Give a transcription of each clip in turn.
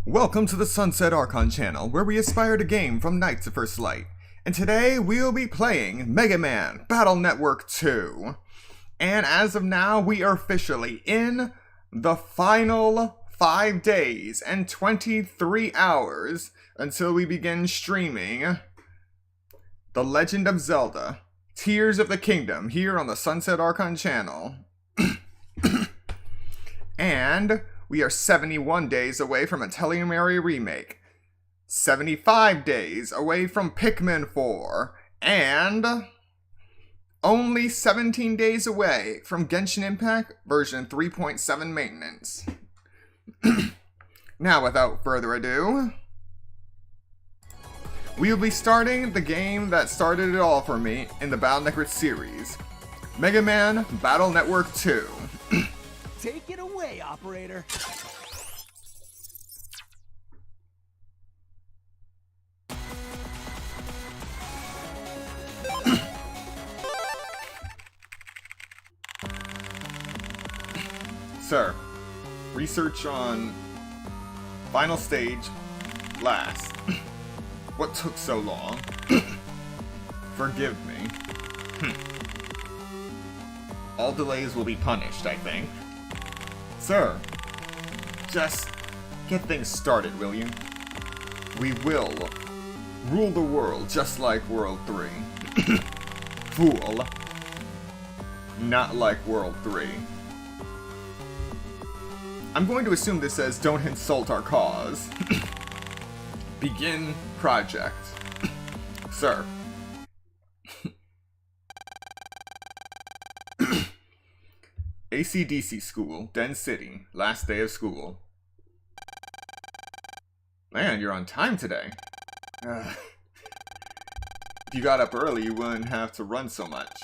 Welcome to the Sunset Archon channel, where we aspire to game from night to first light. And today, we'll be playing Mega Man Battle Network 2. And as of now, we are officially in the final 5 days and 23 hours until we begin streaming The Legend of Zelda, Tears of the Kingdom, here on the Sunset Archon channel. And we are 71 days away from a Telemary remake, 75 days away from Pikmin 4, and only 17 days away from Genshin Impact version 3.7 maintenance. Now, without further ado, we will be starting the game that started it all for me in the Battle Network series, Mega Man Battle Network 2. Take it away, operator. Sir, research on final stage last. What took so long? Forgive me. All delays will be punished, I think. Sir, just get things started, will you? We will rule the world just like World 3. Fool. Not like World 3. I'm going to assume this says, don't insult our cause. Begin project. Sir. AC/DC school, Den City, last day of school. Man, you're on time today. If you got up early, you wouldn't have to run so much.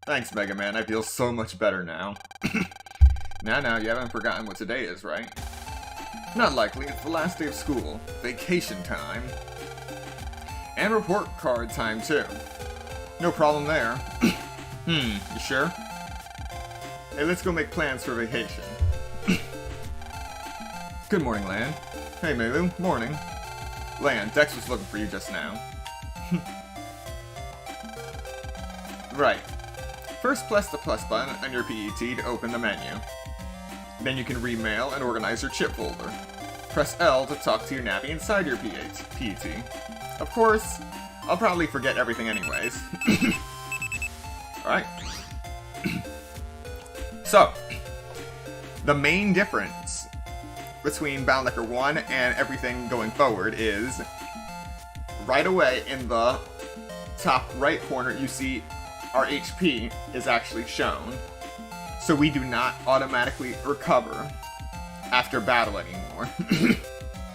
Thanks, Mega Man, I feel so much better now. Now, you haven't forgotten what today is, right? Not likely, it's the last day of school. Vacation time. And report card time, too. No problem there. You sure? Hey, let's go make plans for vacation. Good morning, Lan. Hey, Melu. Morning. Lan, Dex was looking for you just now. Right. First, press the plus button on your PET to open the menu. Then you can remail and organize your chip folder. Press L to talk to your Navi inside your PET. Of course, I'll probably forget everything anyways. Alright. So, the main difference between Battle Network 1 and everything going forward is right away in the top right corner you see our HP is actually shown. So we do not automatically recover after battle anymore.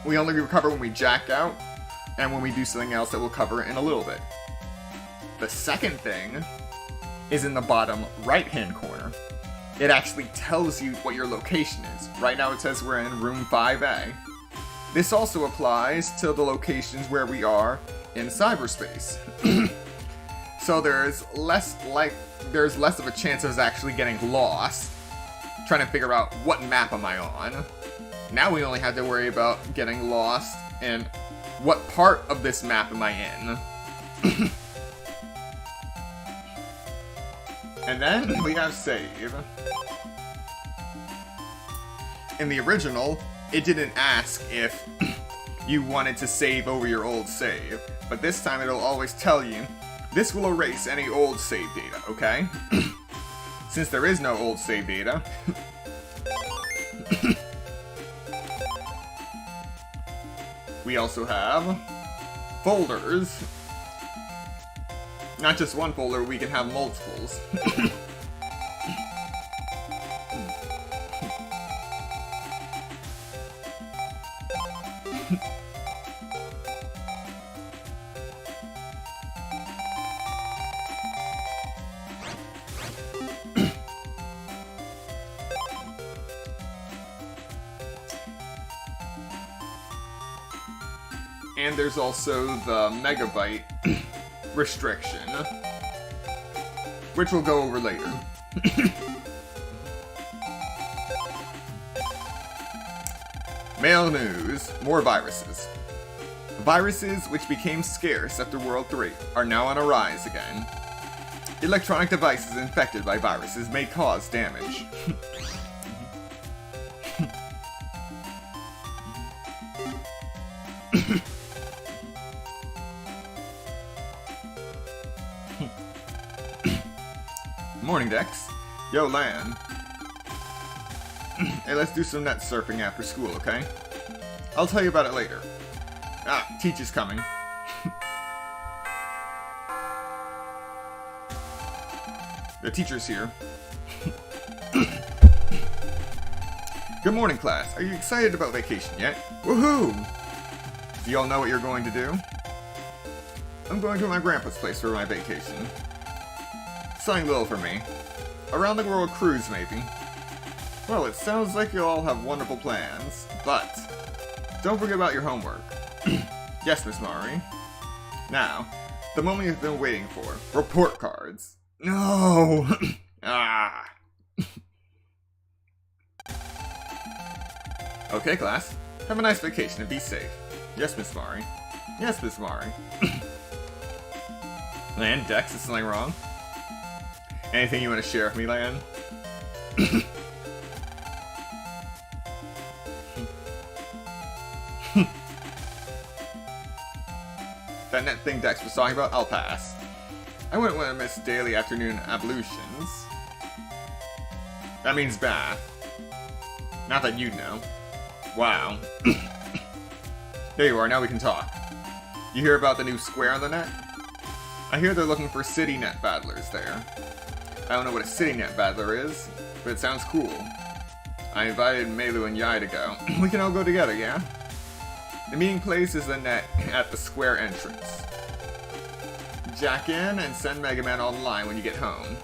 We only recover when we jack out and when we do something else that we'll cover in a little bit. The second thing is in the bottom right-hand corner. It actually tells you what your location is. Right now it says we're in room 5A. This also applies to the locations where we are in cyberspace. So there's less of a chance of us actually getting lost, trying to figure out what map am I on. Now we only have to worry about getting lost and what part of this map am I in. And then we have save. In the original, it didn't ask if you wanted to save over your old save, but this time it'll always tell you, this will erase any old save data, okay? Since there is no old save data, we also have folders. Not just one folder, we can have multiples. And there's also the megabyte restriction, which we'll go over later. Mail news. More viruses. Viruses, which became scarce after World 3, are now on a rise again. Electronic devices infected by viruses may cause damage. Morning, Dex. Yo, Lan. Hey, let's do some net surfing after school, okay? I'll tell you about it later. Ah, teacher's coming. The teacher's here. Good morning, class. Are you excited about vacation yet? Woohoo! Do y'all know what you're going to do? I'm going to my grandpa's place for my vacation. Something little for me. Around the world cruise, maybe. Well, it sounds like you all have wonderful plans, but don't forget about your homework. Yes, Miss Mari. Now, the moment you've been waiting for. Report cards. No! Ah! Okay, class. Have a nice vacation and be safe. Yes, Miss Mari. Yes, Miss Mari. Lan, Dex, is something wrong? Anything you want to share with me, Lan? That net thing Dex was talking about, I'll pass. I wouldn't want to miss daily afternoon ablutions. That means bath. Not that you'd know. Wow. There you are, now we can talk. You hear about the new square on the net? I hear they're looking for city net battlers there. I don't know what a city net battler is, but it sounds cool. I invited Melu and Yai to go. We can all go together, yeah? The meeting place is the net at the square entrance. Jack in and send Mega Man online when you get home.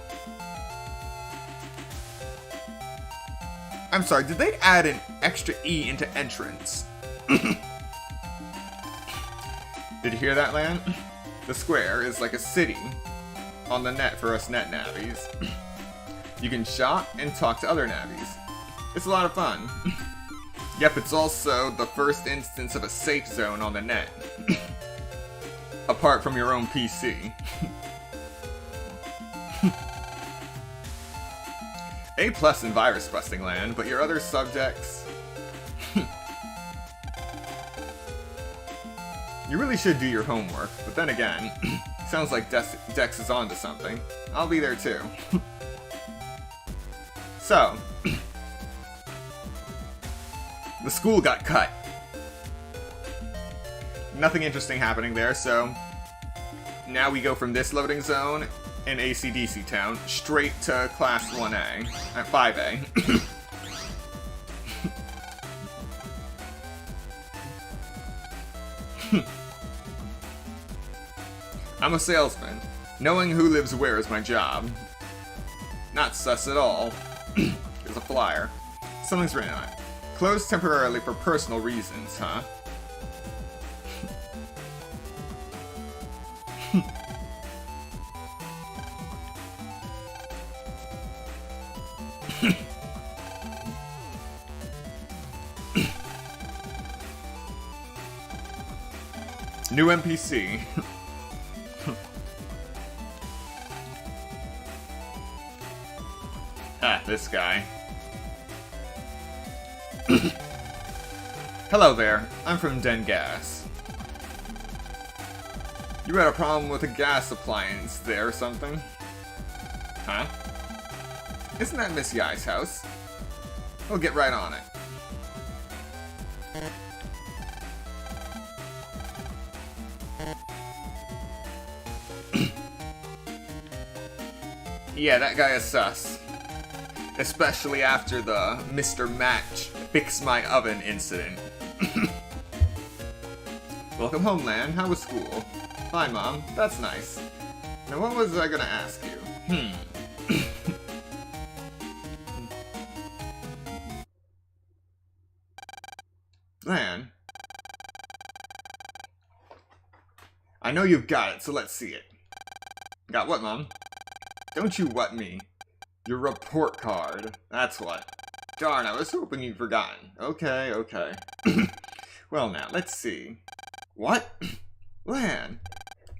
I'm sorry, did they add an extra E into entrance? Did you hear that, Lan? The square is like a city on the net for us net navies. You can shop and talk to other navies. It's a lot of fun. Yep, it's also the first instance of a safe zone on the net. Apart from your own PC. A+ in virus busting, Land, but your other subjects... You really should do your homework, but then again, sounds like Dex is onto something. I'll be there too. So, the school got cut. Nothing interesting happening there, so now we go from this loading zone in AC/DC Town straight to Class 1A, at 5A. I'm a salesman. Knowing who lives where is my job. Not sus at all. There's a flyer. Something's written on it. Closed temporarily for personal reasons, huh? New NPC. Ah, this guy. Hello there, I'm from Den Gas. You had a problem with a gas appliance there or something? Huh? Isn't that Miss Yai's house? We'll get right on it. Yeah, that guy is sus. Especially after the Mr. Match Fix My Oven incident. Welcome home, Lan. How was school? Fine, Mom. That's nice. Now what was I gonna ask you? Lan. I know you've got it, so let's see it. Got what, Mom? Don't you what me. Your report card. That's what. Darn, I was hoping you'd forgotten. Okay, okay. Well now, let's see. What? Lan!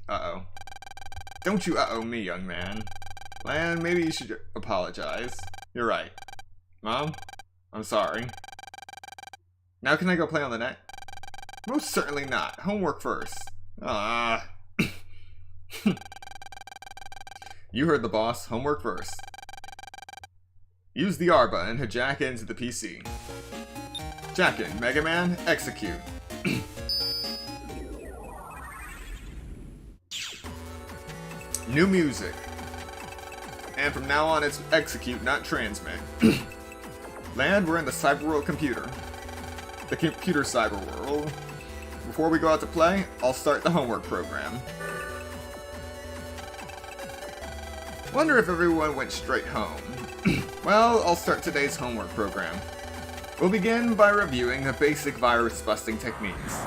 Uh-oh. Don't you uh-oh me, young man. Lan, maybe you should apologize. You're right. Mom? I'm sorry. Now can I go play on the net? Most certainly not. Homework first. Ah. You heard the boss. Homework first. Use the R button to jack into the PC. Jack in. Mega Man, execute. New music. And from now on it's execute, not transmit. Land, we're in the cyberworld computer. The computer cyberworld. Before we go out to play, I'll start the homework program. Wonder if everyone went straight home. Well, I'll start today's homework program. We'll begin by reviewing the basic virus-busting techniques.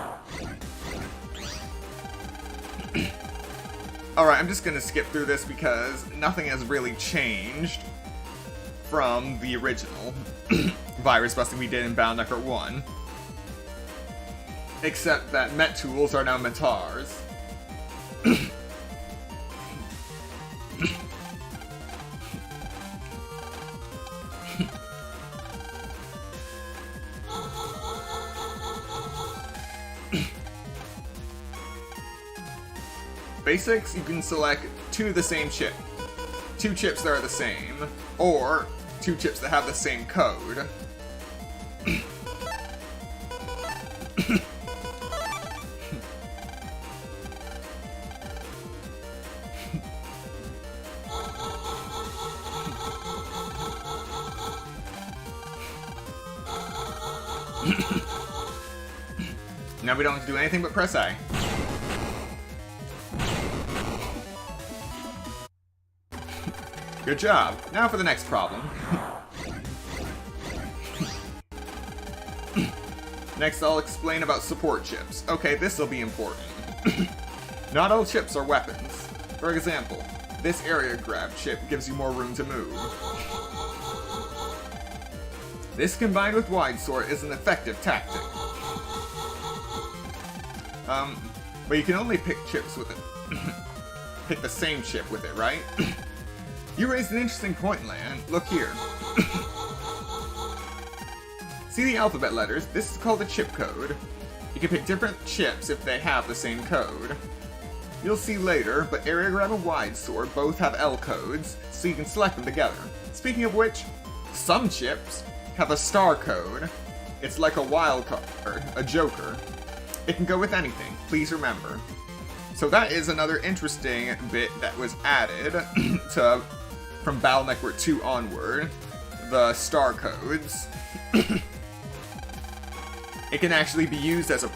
Alright, I'm just gonna skip through this because nothing has really changed from the original virus-busting we did in Battle Network 1. Except that Met tools are now Metars. Basics, you can select two of the same chip. Two chips that are the same, or two chips that have the same code. Now we don't have to do anything but press A. Good job. Now for the next problem. Next, I'll explain about support chips. Okay, this'll be important. Not all chips are weapons. For example, this area grab chip gives you more room to move. This combined with wide sword is an effective tactic. But you can only pick chips with it. Pick the same chip with it, right? You raised an interesting point, Lan. Look here. See the alphabet letters? This is called a chip code. You can pick different chips if they have the same code. You'll see later, but Area Grab and Wide Sword both have L codes, so you can select them together. Speaking of which, some chips have a star code. It's like a wild card, a joker. It can go with anything, please remember. So that is another interesting bit that was added to from Battle Network 2 onward, the star codes. It can actually be used as a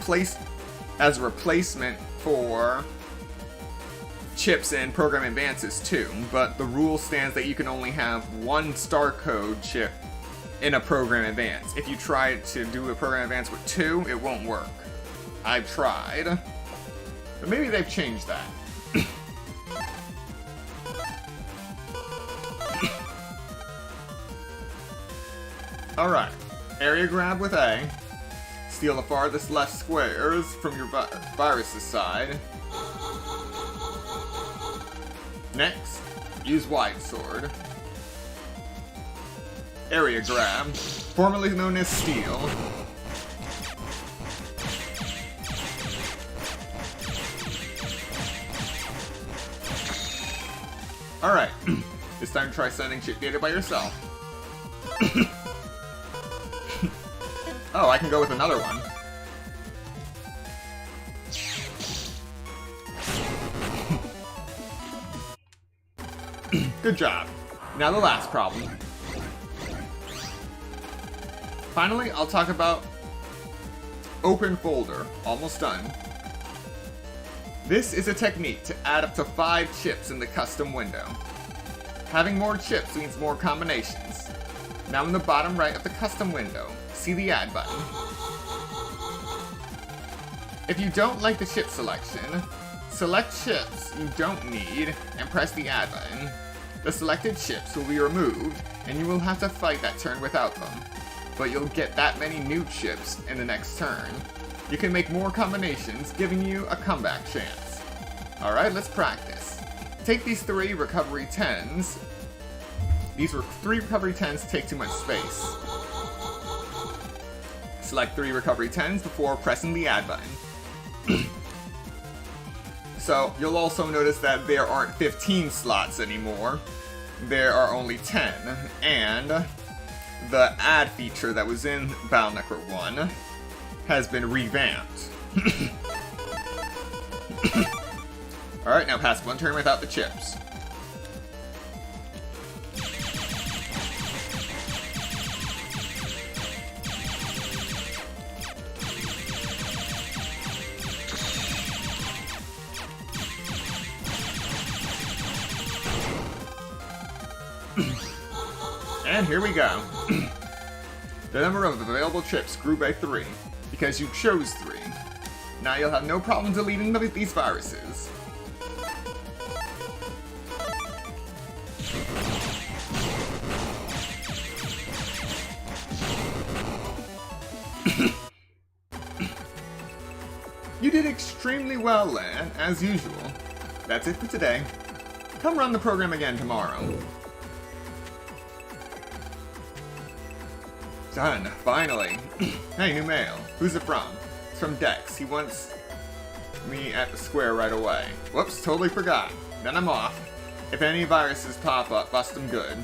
replacement for chips in Program Advances too, but the rule stands that you can only have one star code chip in a Program Advance. If you try to do a Program Advance with two, it won't work. I've tried, but maybe they've changed that. Alright, area grab with A. Steal the farthest left squares from your virus's side. Next, use wide sword. Area grab, formerly known as steal. Alright, it's time to try sending chip data by yourself. Oh, I can go with another one. Good job. Now the last problem. Finally, I'll talk about open folder. Almost done. This is a technique to add up to 5 chips in the custom window. Having more chips means more combinations. Now in the bottom right of the custom window, see the add button. If you don't like the chip selection, select chips you don't need and press the add button. The selected chips will be removed and you will have to fight that turn without them. but you'll get that many new chips in the next turn. You can make more combinations, giving you a comeback chance. Alright, let's practice. Take these 3 recovery 10s. These were 3 recovery 10s take too much space. Select 3 recovery 10s before pressing the add button. So, you'll also notice that there aren't 15 slots anymore. There are only 10, and the add feature that was in Battle Network 1 has been revamped. Alright, now pass 1 turn without the chips. And here we go. The number of available chips grew by 3, because you chose 3. Now you'll have no problem deleting these viruses. You did extremely well, Lan, as usual. That's it for today. Come run the program again tomorrow. Done, finally. Hey, new mail. Who's it from? It's from Dex. He wants me at the square right away. Whoops, totally forgot. Then I'm off. If any viruses pop up, bust them good.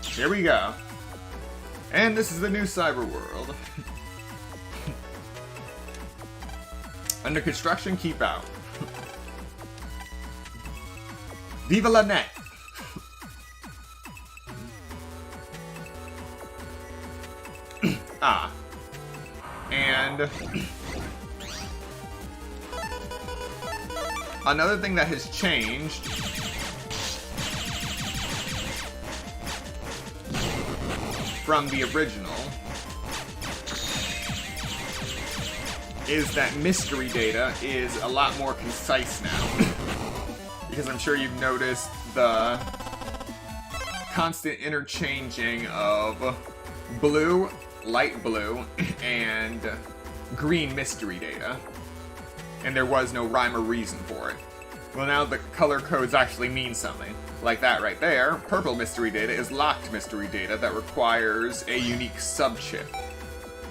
Here we go. And this is the new cyber world. Under construction, keep out. Viva la net! And another thing that has changed from the original is that mystery data is a lot more concise now. Because I'm sure you've noticed the constant interchanging of blue, light blue, and green mystery data. And there was no rhyme or reason for it. Well, now the color codes actually mean something. Like that right there, purple mystery data is locked mystery data that requires a unique subchip,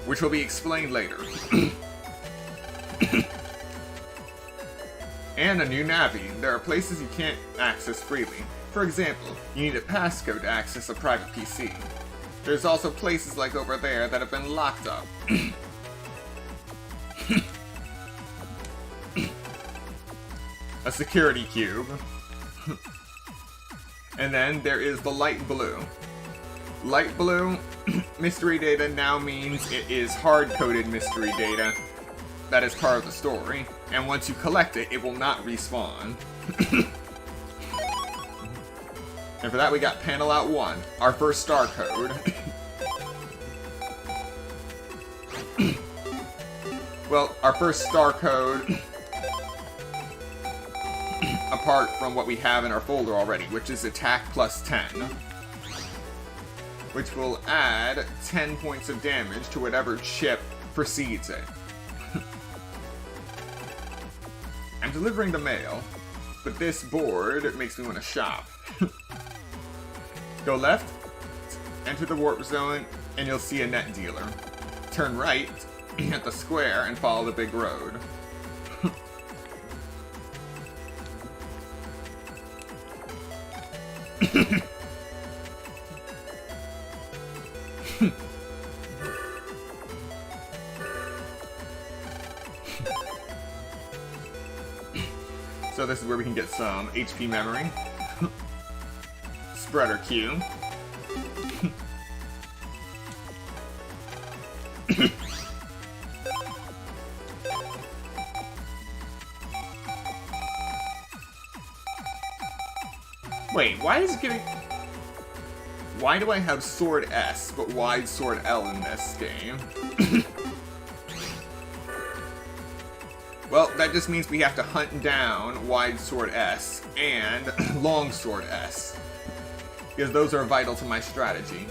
which will be explained later. And a new Navi. There are places you can't access freely. For example, you need a passcode to access a private PC. There's also places like over there that have been locked up. A security cube. And then there is the light blue. Light blue mystery data now means it is hard-coded mystery data that is part of the story, and once you collect it, it will not respawn. And for that we got Panel Out 1, our first star code. Well, our first star code apart from what we have in our folder already, which is attack plus 10. Which will add 10 points of damage to whatever chip precedes it. I'm delivering the mail, but this board makes me want to shop. Go left, enter the warp zone, and you'll see a net dealer. Turn right at the square and follow the big road. So this is where we can get some HP memory. Spreader Q. Wait, why is it giving... Why do I have Sword S, but Wide Sword L in this game? Well, that just means we have to hunt down Wide Sword S and Long Sword S. because those are vital to my strategy.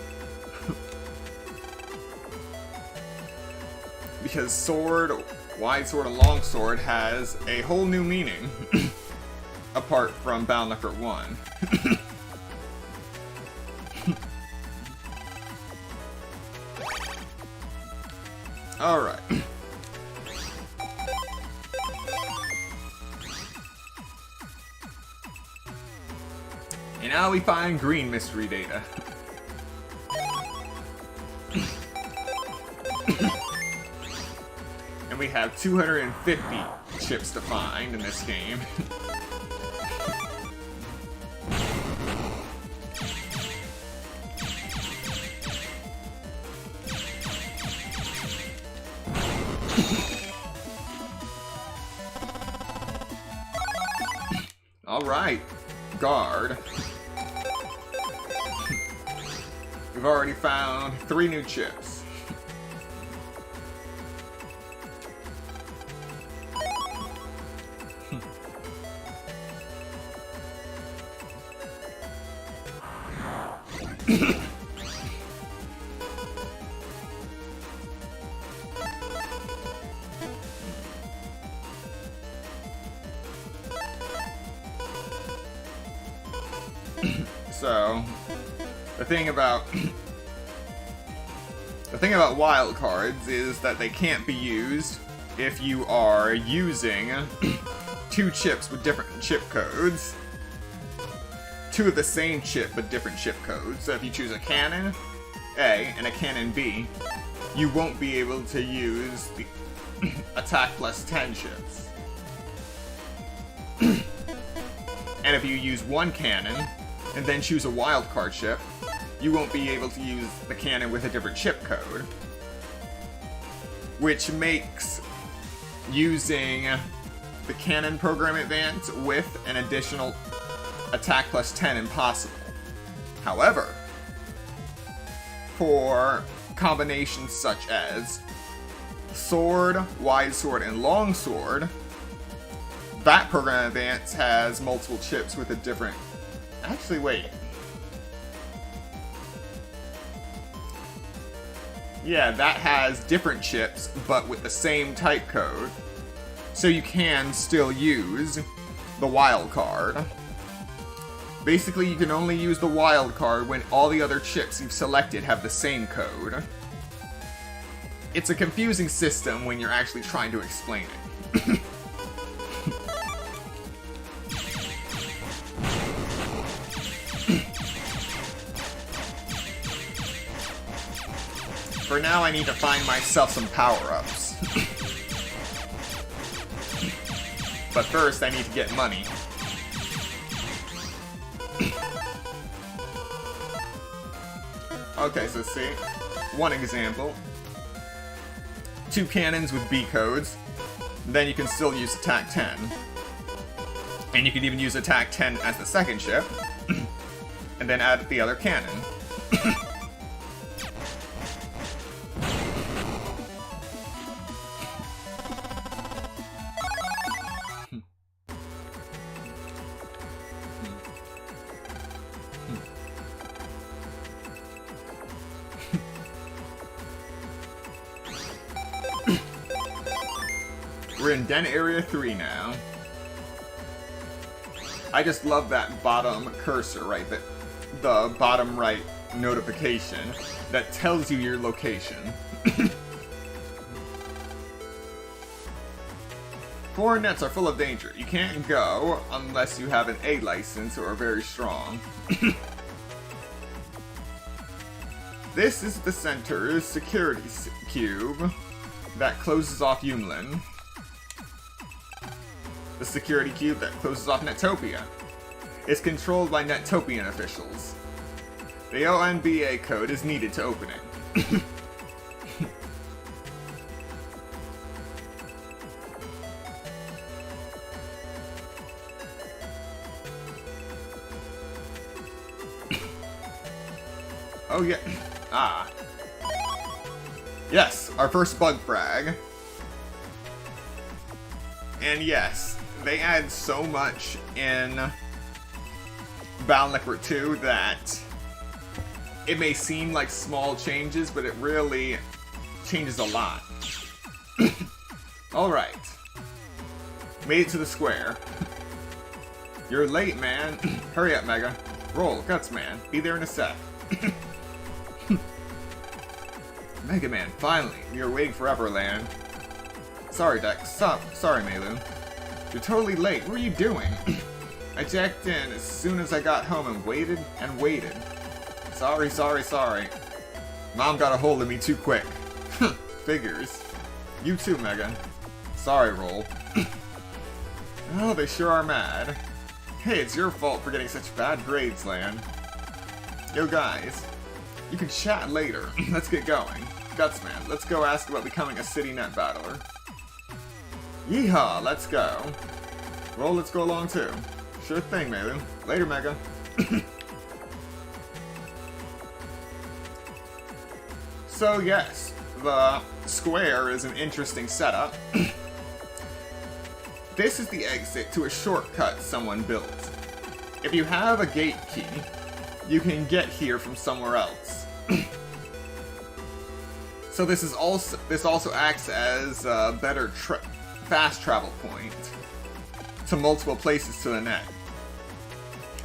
Because sword, wide sword, and long sword has a whole new meaning apart from Battle Network 1. Alright. And now we find green mystery data. And we have 250 chips to find in this game. Alright, guard. We've already found 3 new chips. So, the thing about wild cards is that they can't be used if you are using 2 chips with different chip codes. 2 of the same chip but different chip codes. So if you choose a cannon A and a cannon B, you won't be able to use the attack plus 10 chips. And if you use one cannon and then choose a wild card chip, you won't be able to use the cannon with a different chip code. Which makes using the cannon program advance with an additional attack plus 10 impossible. However, for combinations such as sword, wide sword, and long sword, that program advance has multiple chips with a different... Actually, wait. Yeah, that has different chips, but with the same type code. So you can still use the wild card. Basically, you can only use the wild card when all the other chips you've selected have the same code. It's a confusing system when you're actually trying to explain it. For now, I need to find myself some power-ups. But first, I need to get money. Okay, so see, one example. 2 cannons with B codes. Then you can still use attack 10. And you can even use attack 10 as the second chip. And then add the other cannon. We're in Den Area 3 now. I just love that bottom cursor, right? The bottom right notification that tells you your location. Foreign nets are full of danger. You can't go unless you have an A license or are very strong. This is the center's security cube that closes off Yunlin. The security cube that closes off Netopia. It's controlled by Netopian officials. The ONBA code is needed to open it. Oh yeah. Ah. Yes, our first bug frag. And yes, they add so much in Battle Network 2 that it may seem like small changes, but it really changes a lot. Alright. Made it to the square. You're late, man. Hurry up, Mega. Roll, Guts Man. Be there in a sec. Mega Man, finally. We were waiting forever, Land. Sorry, Dex. Sorry, Melu. You're totally late. What were you doing? I jacked in as soon as I got home and waited and waited. Sorry. Mom got a hold of me too quick. Figures. You too, Mega. Sorry, Roll. Oh, they sure are mad. Hey, it's your fault for getting such bad grades, Lan. Yo, guys. You can chat later. Let's get going. Gutsman, let's go ask about becoming a city net battler. Yeehaw, let's go. Roll, let's go along too. Sure thing, Melu. Later, Mega. So yes, the square is an interesting setup. This is the exit to a shortcut someone built. If you have a gate key, you can get here from somewhere else. So this also acts as a better fast travel point to multiple places to the net.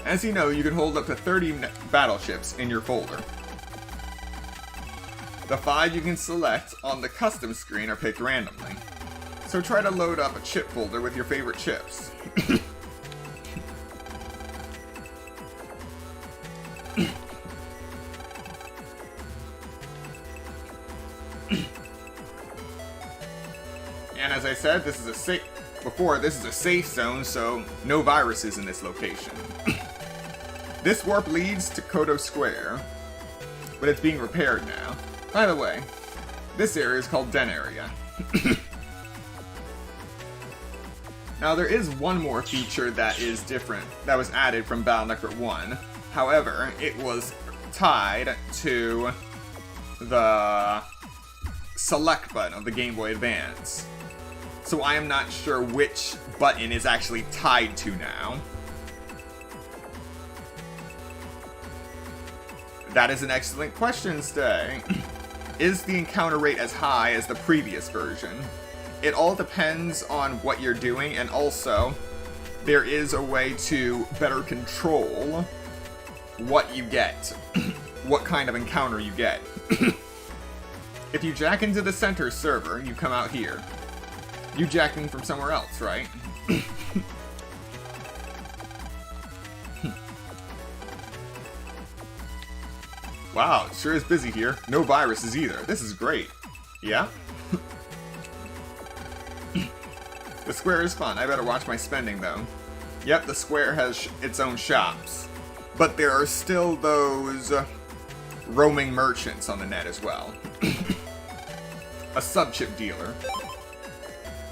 As you know, you can hold up to 30 battleships in your folder. The 5 you can select on the custom screen are picked randomly. So try to load up a chip folder with your favorite chips. And as I said, this is a safe zone, so no viruses in this location. This warp leads to Kodo Square, but it's being repaired now. By the way, this area is called Den Area. Now there is one more feature that is different, that was added from Battle Network 1. However, it was tied to the select button of the Game Boy Advance. So I am not sure which button is actually tied to now. That is an excellent question, Stay. Is the encounter rate as high as the previous version? It all depends on what you're doing, and also, there is a way to better control what you get. What kind of encounter you get. If you jack into the center server, you come out here. You jacked in from somewhere else, right? Wow, it sure is busy here. No viruses either. This is great. Yeah? The square is fun. I better watch my spending, though. Yep, the square has its own shops. But there are still those roaming merchants on the net as well. A sub-chip dealer.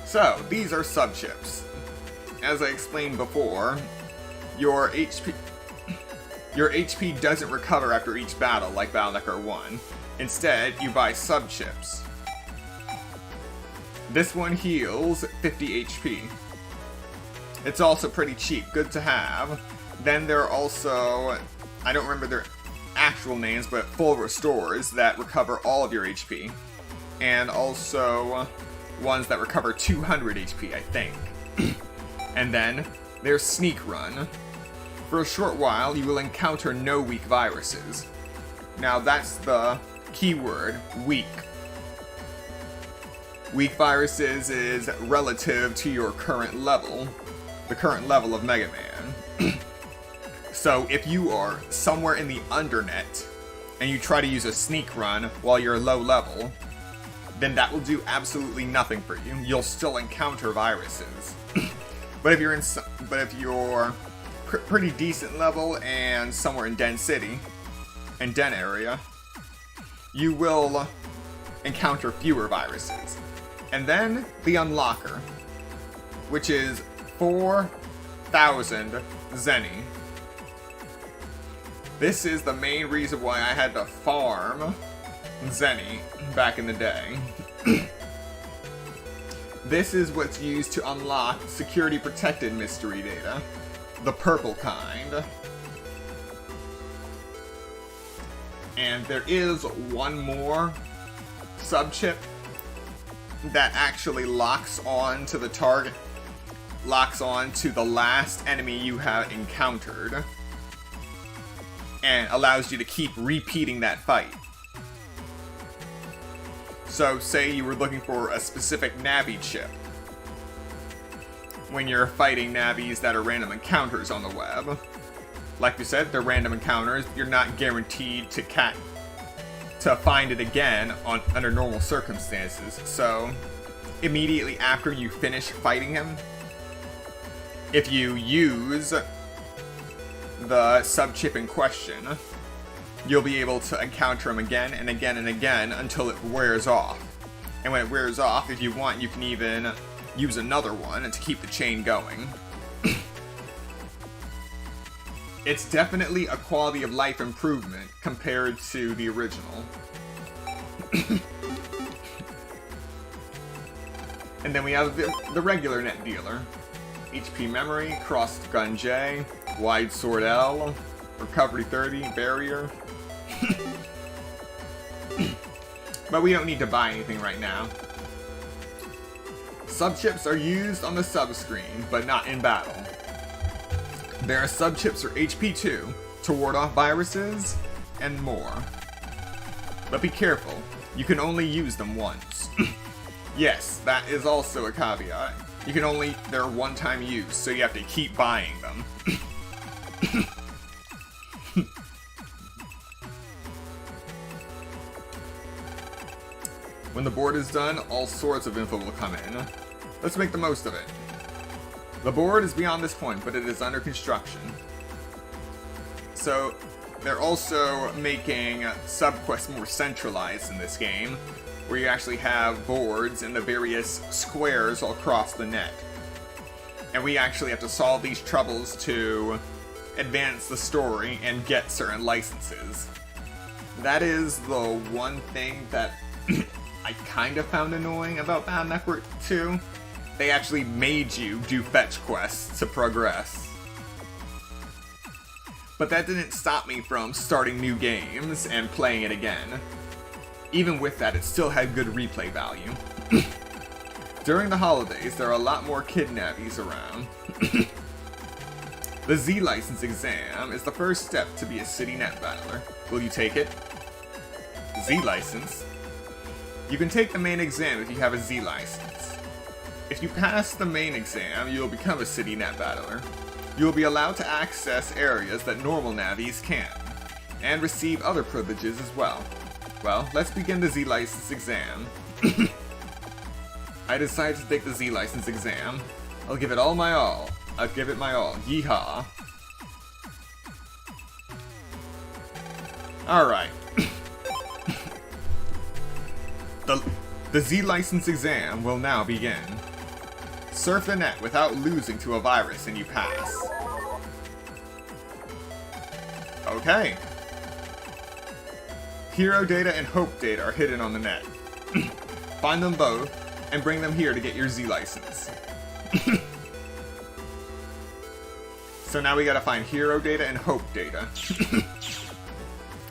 So, these are sub-chips. As I explained before, your HP doesn't recover after each battle like Battle Network 1. Instead, you buy sub-chips. This one heals 50 HP. It's also pretty cheap, good to have. Then there are also, I don't remember their actual names, but full restores that recover all of your HP. And also ones that recover 200 HP, I think. And then there's Sneak Run. For a short while, you will encounter no weak viruses. Now that's the keyword, weak. Weak viruses is relative to your current level, the current level of Mega Man. So if you are somewhere in the undernet, and you try to use a sneak run while you're low level, then that will do absolutely nothing for you. You'll still encounter viruses. But if you're pretty decent level and somewhere in Den City, and Den Area, you will encounter fewer viruses. And then the Unlocker, which is 4,000 Zenny. This is the main reason why I had to farm Zenny back in the day. This is what's used to unlock security protected mystery data, the purple kind. And there is one more sub-chip that actually locks on to the target, locks on to the last enemy you have encountered, and allows you to keep repeating that fight. So, say you were looking for a specific Navi chip. When you're fighting Navis that are random encounters on the web, like we said, they're random encounters. You're not guaranteed to find it again under normal circumstances. So, immediately after you finish fighting him, if you use the sub-chip in question, you'll be able to encounter him again and again and again until it wears off. And when it wears off, if you want, you can even use another one to keep the chain going. It's definitely a quality of life improvement compared to the original. And then we have the regular net dealer. HP memory, crossed gun J, wide sword L, recovery 30, barrier. But we don't need to buy anything right now. Sub-chips are used on the sub-screen, but not in battle. There are sub-chips for HP 2 to ward off viruses, and more. But be careful, you can only use them once. Yes, that is also a caveat. They're one-time use, so you have to keep buying them. When the board is done, all sorts of info will come in. Let's make the most of it. The board is beyond this point, but it is under construction. So, they're also making sub-quests more centralized in this game, where you actually have boards in the various squares all across the net. And we actually have to solve these troubles to advance the story and get certain licenses. That is the one thing that I kind of found annoying about Battle Network 2. They actually made you do fetch quests to progress. But that didn't stop me from starting new games and playing it again. Even with that, it still had good replay value. During the holidays, there are a lot more kid navies around. The Z license exam is the first step to be a city net battler. Will you take it? Z license? You can take the main exam if you have a Z license. If you pass the main exam, you will become a city net battler. You will be allowed to access areas that normal navies can't, and receive other privileges as well. Well, let's begin the Z license exam. I decided to take the Z license exam. I'll give it all my all. I'll give it my all. Yeehaw. Alright. The Z license exam will now begin. Surf the net without losing to a virus and you pass. Okay. Hero data and hope data are hidden on the net. Find them both and bring them here to get your Z license. So now we gotta find hero data and hope data.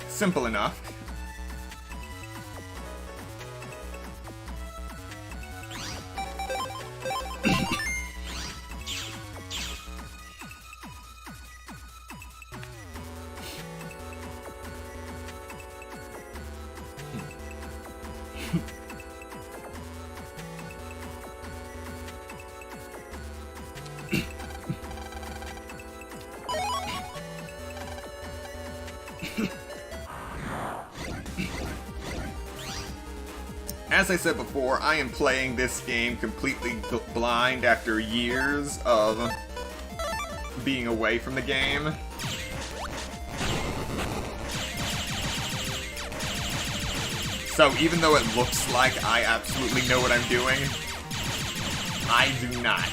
Simple enough. As I said before, I am playing this game completely blind after years of being away from the game. So even though it looks like I absolutely know what I'm doing, I do not.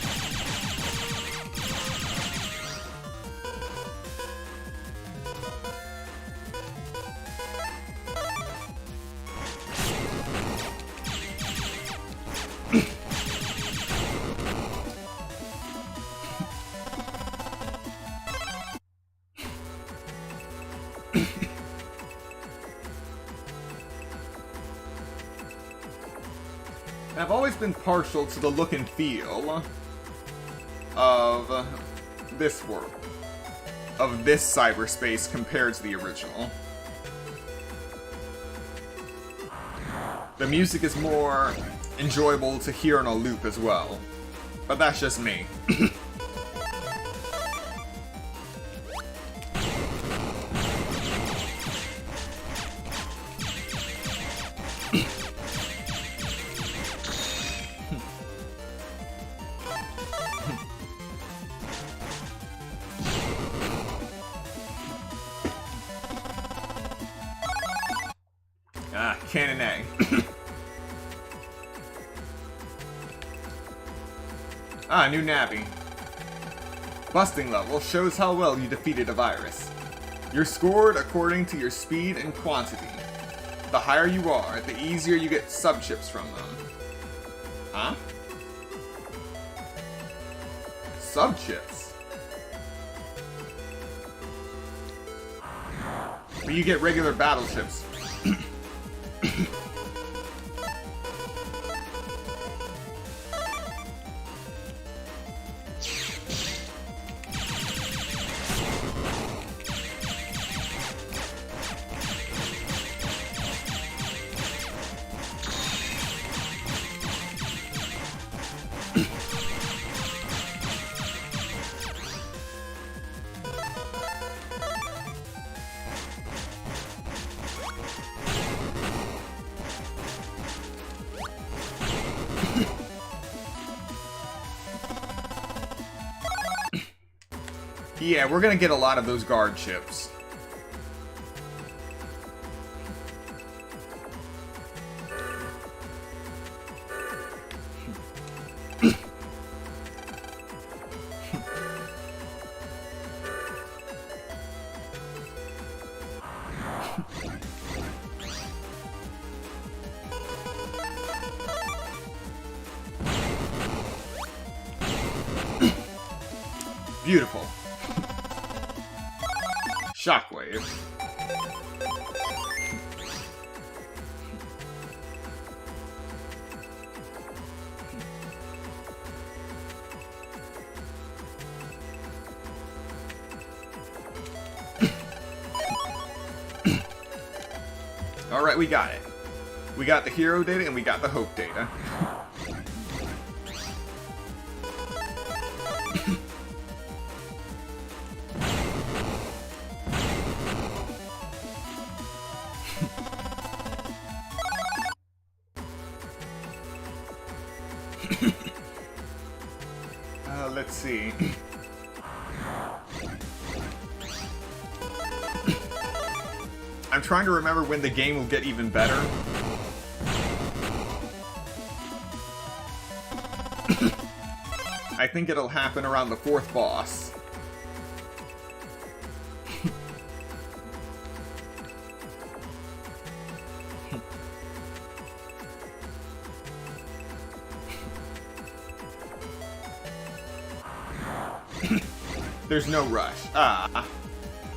I've always been partial to the look and feel of this world, of this cyberspace compared to the original. The music is more enjoyable to hear on a loop as well, but that's just me. Cannon A. New Navi. Busting level shows how well you defeated a virus. You're scored according to your speed and quantity. The higher you are, the easier you get sub-chips from them. Huh? Sub-chips? But you get regular battle chips. Yeah, we're gonna get a lot of those guard chips. Beautiful. Shockwave. Alright, we got it. We got the hero data and we got the hope data. Let's see. I'm trying to remember when the game will get even better. I think it'll happen around the 4th boss. There's no rush.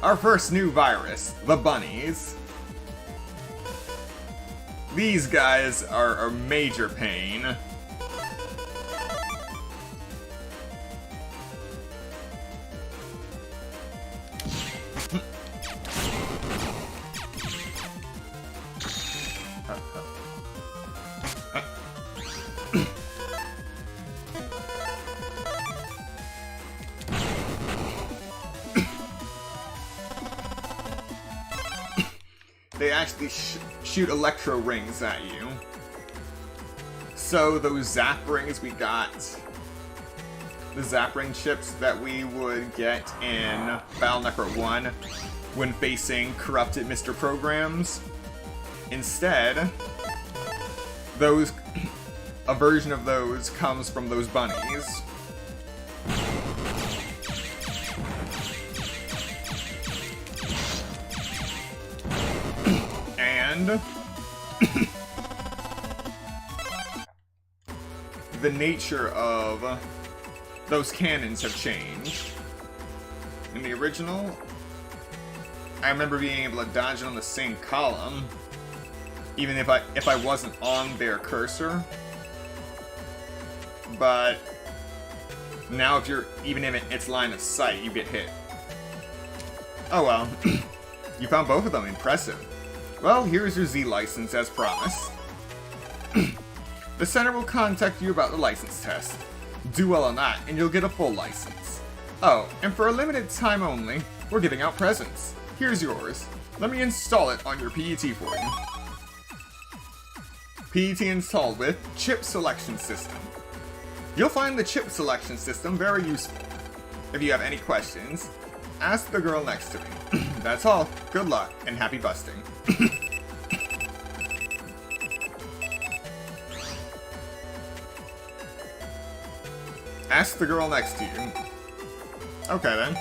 Our first new virus, the bunnies. These guys are a major pain. They actually shoot electro rings at you. So those zap rings we got, the zap ring chips that we would get in Battle.Necro 1 when facing corrupted Mr. Programs, instead, a version of those comes from those bunnies. And the nature of those cannons have changed. In the original, I remember being able to dodge it on the same column, even if I wasn't on their cursor. but now if you're even in its line of sight, you get hit. Oh well, you found both of them. Impressive. Well, here's your Z license as promised. The center will contact you about the license test. Do well on that, and you'll get a full license. Oh, and for a limited time only, we're giving out presents. Here's yours. Let me install it on your PET for you. PET installed with Chip Selection System. You'll find the chip selection system very useful. If you have any questions, ask the girl next to me. That's all. Good luck, and happy busting. Ask the girl next to you. Okay then.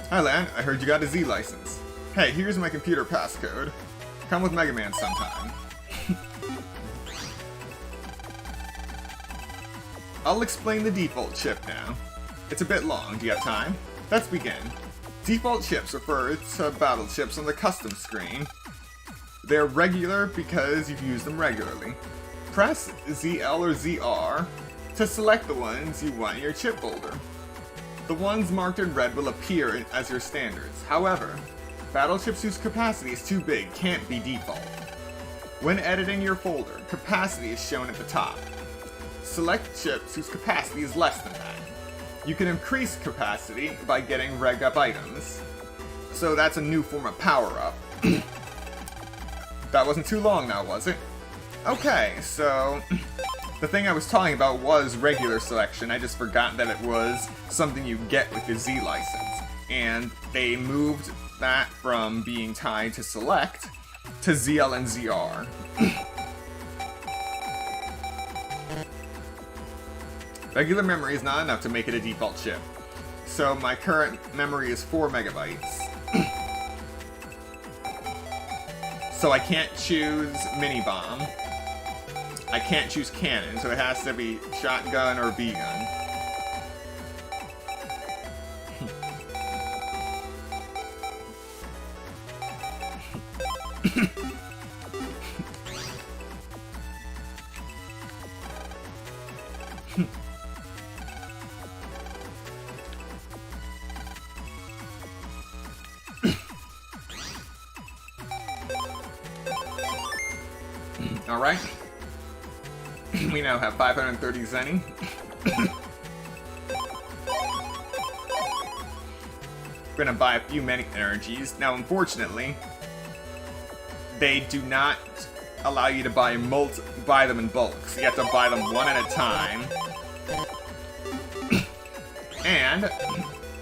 Hi Lan, I heard you got a Z license. Hey, here's my computer passcode. Come with Mega Man sometime. I'll explain the default chip now. It's a bit long, do you have time? Let's begin. Default chips refer to battle chips on the custom screen. They're regular because you've used them regularly. Press ZL or ZR to select the ones you want in your chip folder. The ones marked in red will appear as your standards. However, battle chips whose capacity is too big can't be default. When editing your folder, capacity is shown at the top. Select chips whose capacity is less than that. You can increase capacity by getting reg up items. So that's a new form of power-up. That wasn't too long now, was it? Okay, so the thing I was talking about was regular selection. I just forgot that it was something you get with your Z license. And they moved that from being tied to select to ZL and ZR. Regular memory is not enough to make it a default chip. So my current memory is 4 megabytes. So I can't choose mini bomb. I can't choose cannon, so it has to be shotgun or V-gun. Alright. We now have 530 Zenny. We're gonna buy a few many energies. Now, unfortunately, they do not allow you to buy them in bulk. So you have to buy them one at a time. And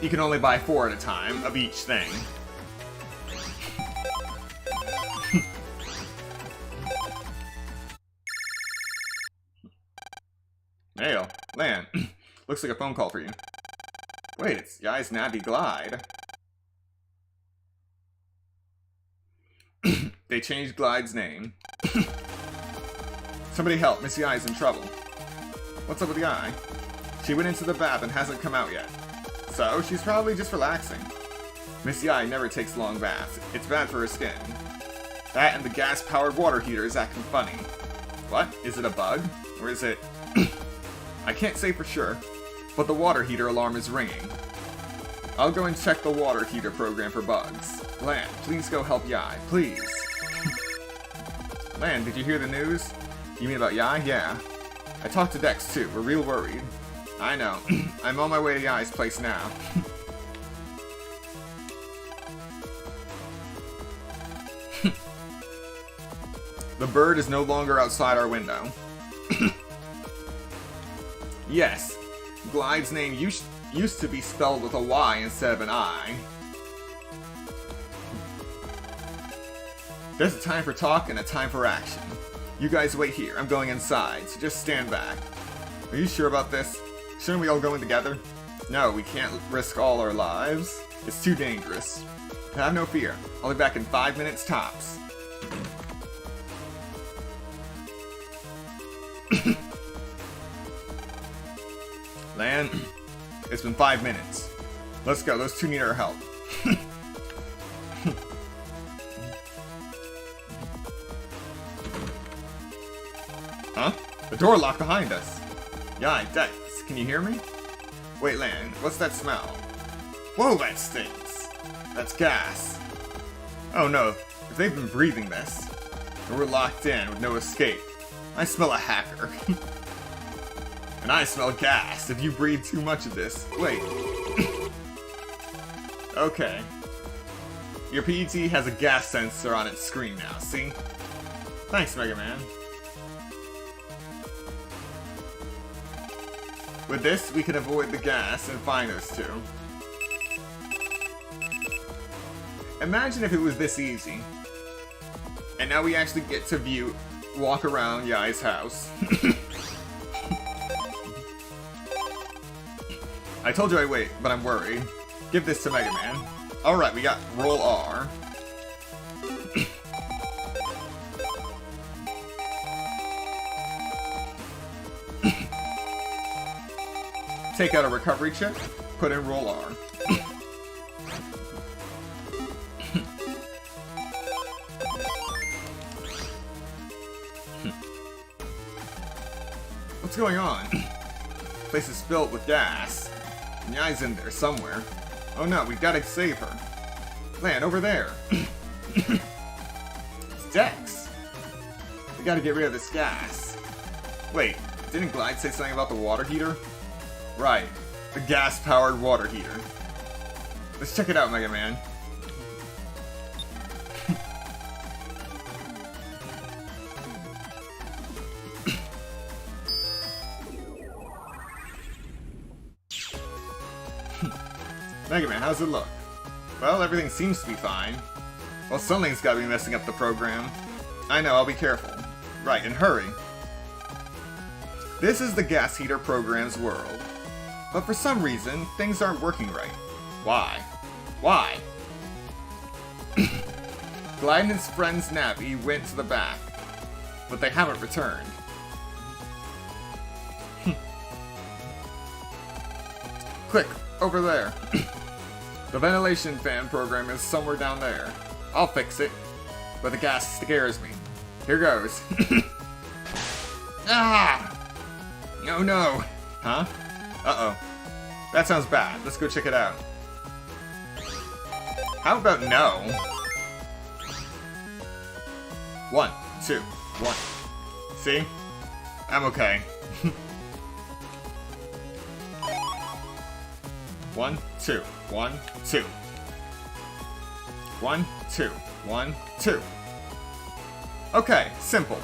you can only buy 4 at a time of each thing. Hail, Lan. Looks like a phone call for you. Wait, it's Yai's Navi Glide. They changed Glide's name. Somebody help, Miss Yai's in trouble. What's up with Yai? She went into the bath and hasn't come out yet. So, she's probably just relaxing. Miss Yai never takes long baths. It's bad for her skin. That and the gas-powered water heater is acting funny. What? Is it a bug? Or is it... I can't say for sure, but the water heater alarm is ringing. I'll go and check the water heater program for bugs. Lan, please go help Yai, please. Lan, did you hear the news? You mean about Yai? Yeah. I talked to Dex too, we're real worried. I know. I'm on my way to Yai's place now. The bird is no longer outside our window. Yes, Glide's name used to be spelled with a Y instead of an I. There's a time for talk and a time for action. You guys wait here, I'm going inside, so just stand back. Are you sure about this? Shouldn't we all go in together? No, we can't risk all our lives. It's too dangerous. Have no fear, I'll be back in 5 minutes tops. Lan, it's been 5 minutes. Let's go, those two need our help. Huh? The door locked behind us. Yeah, Dex, can you hear me? Wait, Lan, what's that smell? Whoa, that stinks. That's gas. Oh no, if they've been breathing this, and we're locked in with no escape, I smell a hacker. And I smell gas if you breathe too much of this. Wait. Okay. Your PET has a gas sensor on its screen now, see? Thanks, Mega Man. With this, we can avoid the gas and find those two. Imagine if it was this easy. And now we actually get to walk around Yai's house. I told you I'd wait, but I'm worried. Give this to Mega Man. Alright, we got Roll R. Take out a recovery chip, put in Roll R. What's going on? The place is filled with gas. Nyai's in there somewhere. Oh no, we've got to save her. Lan, over there. It's Dex. We gotta get rid of this gas. Wait, didn't Glide say something about the water heater? Right, the gas-powered water heater. Let's check it out, Mega Man. Mega Man, how's it look? Well, everything seems to be fine. Well, something's gotta be messing up the program. I know, I'll be careful. Right, and hurry. This is the gas heater program's world. But for some reason, things aren't working right. Why? Why? Glide and his friends Navi went to the back, but they haven't returned. Quick, over there. The ventilation fan program is somewhere down there. I'll fix it, but the gas scares me. Here goes. Ah! Oh no! Huh? Uh-oh. That sounds bad. Let's go check it out. How about no? 1, 2, 1. See? I'm okay. 1, 2, 1, 2. 1, 2, 1, 2. Okay, simple.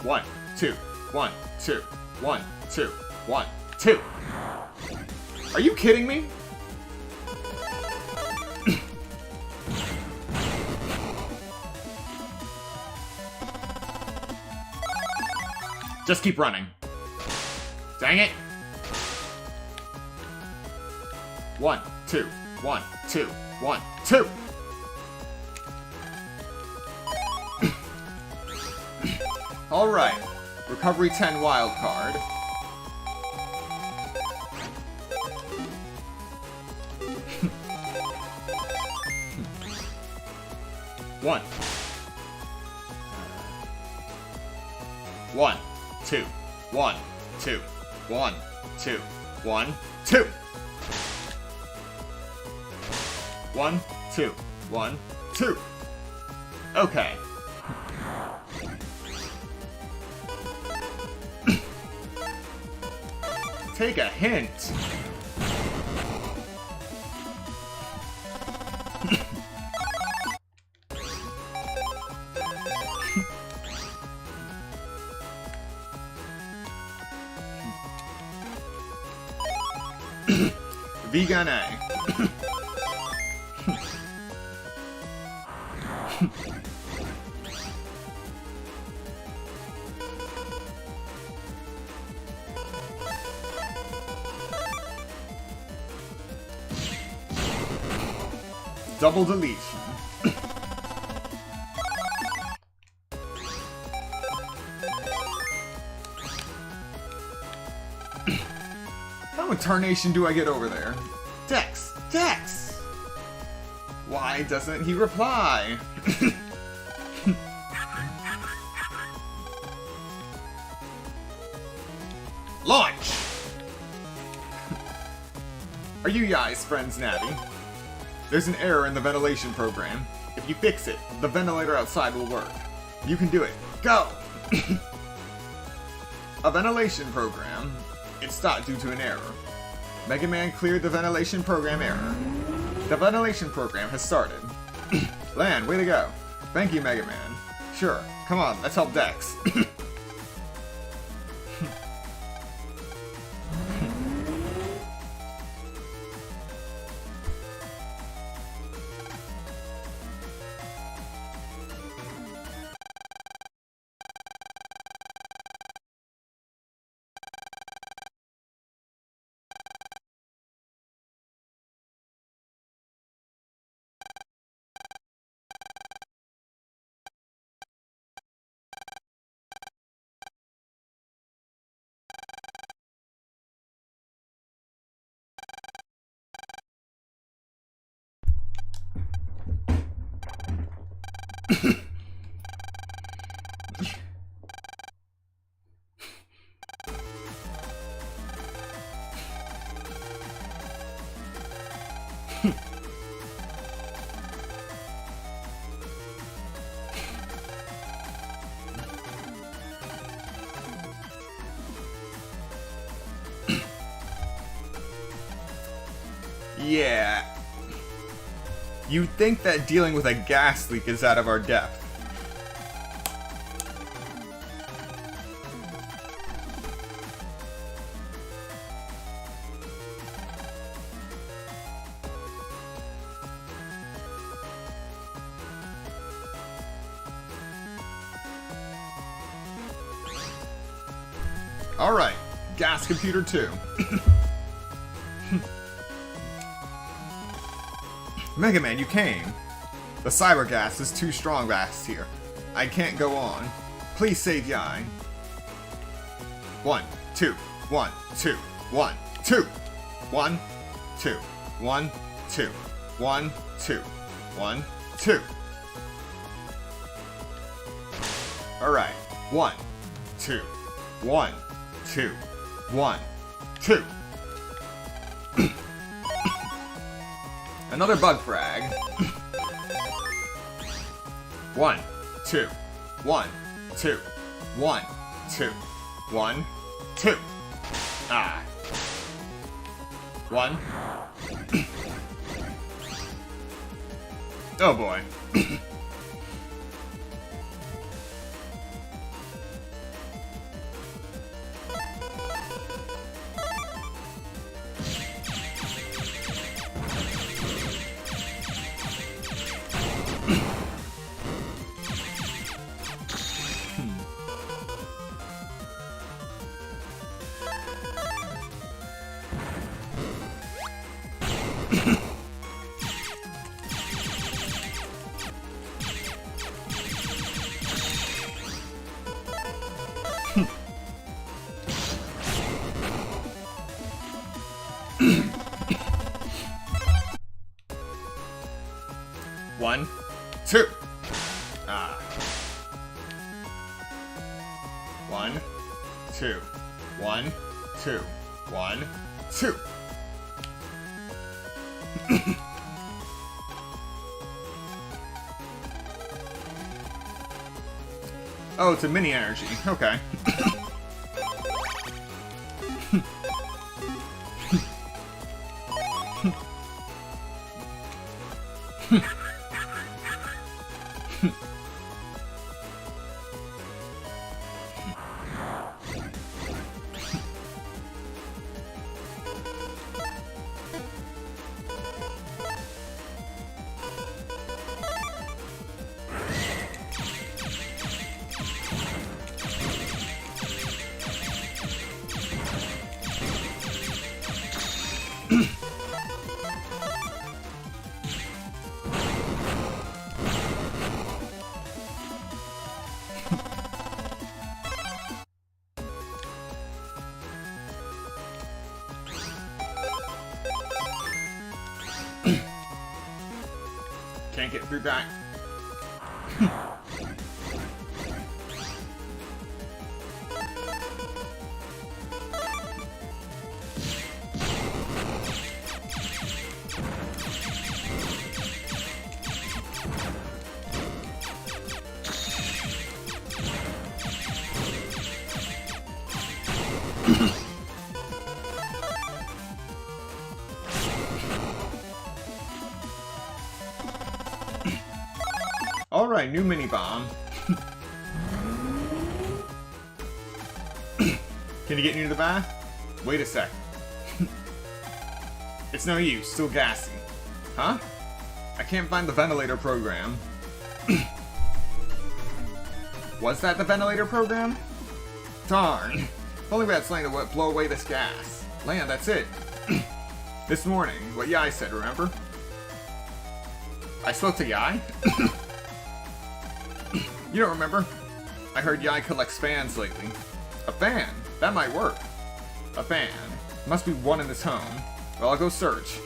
1, 2, 1, 2, 1, 2, 1, 2. Are you kidding me? Just keep running. Dang it. 1, 2, 1, 2, 1, 2. Alright. Recovery 10 wild card. One. 1, 2, 1, 2, 1, 2, 1, 2. 1, 2, 1, 2. Okay. Take a hint. Vegan A. Double deletion. How in tarnation do I get over there? Dex! Dex! Why doesn't he reply? Launch! Are you guys friends, Natty? There's an error in the ventilation program. If you fix it, the ventilator outside will work. You can do it. Go! A ventilation program. It stopped due to an error. Mega Man cleared the ventilation program error. The ventilation program has started. Lan, way to go. Thank you, Mega Man. Sure, come on, let's help Dex. Yeah. You'd think that dealing with a gas leak is out of our depth. Alright, Gas Computer 2. Mega Man, you came. The cyber gas is too strong last here. I can't go on. Please save Yai. 1, 2, 1, 2, 1, 2. 1, 2, 1, 2, 1, 2, 1, 2. Alright. 1, 2, 1, 2, 1, 2. Another bug frag. 1, 2, 1, 2, 1, 2, 1, 2. Ah. 1. Oh boy. One, two. Ah. 1, 2. 1, 2. 1, 2. Oh, it's a mini energy. Okay. can't get through that. Alright, new mini-bomb. Can you get near the bath? Wait a sec. It's no use, still gassy. Huh? I can't find the ventilator program. Was that the ventilator program? Darn. If only we had something to blow away this gas. Land, that's it. This morning, what Yai said, remember? I spoke to Yai? You don't remember? I heard Yai collects fans lately. A fan? That might work. A fan. Must be one in this home. Well, I'll go search.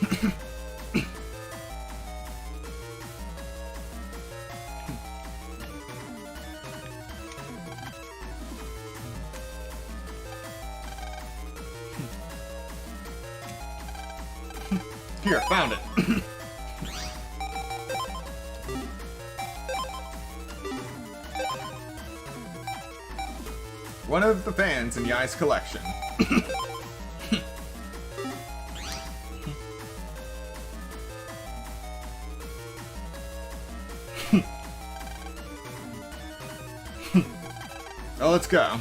Here, found it. One of the fans in Yai's collection. Well, let's go.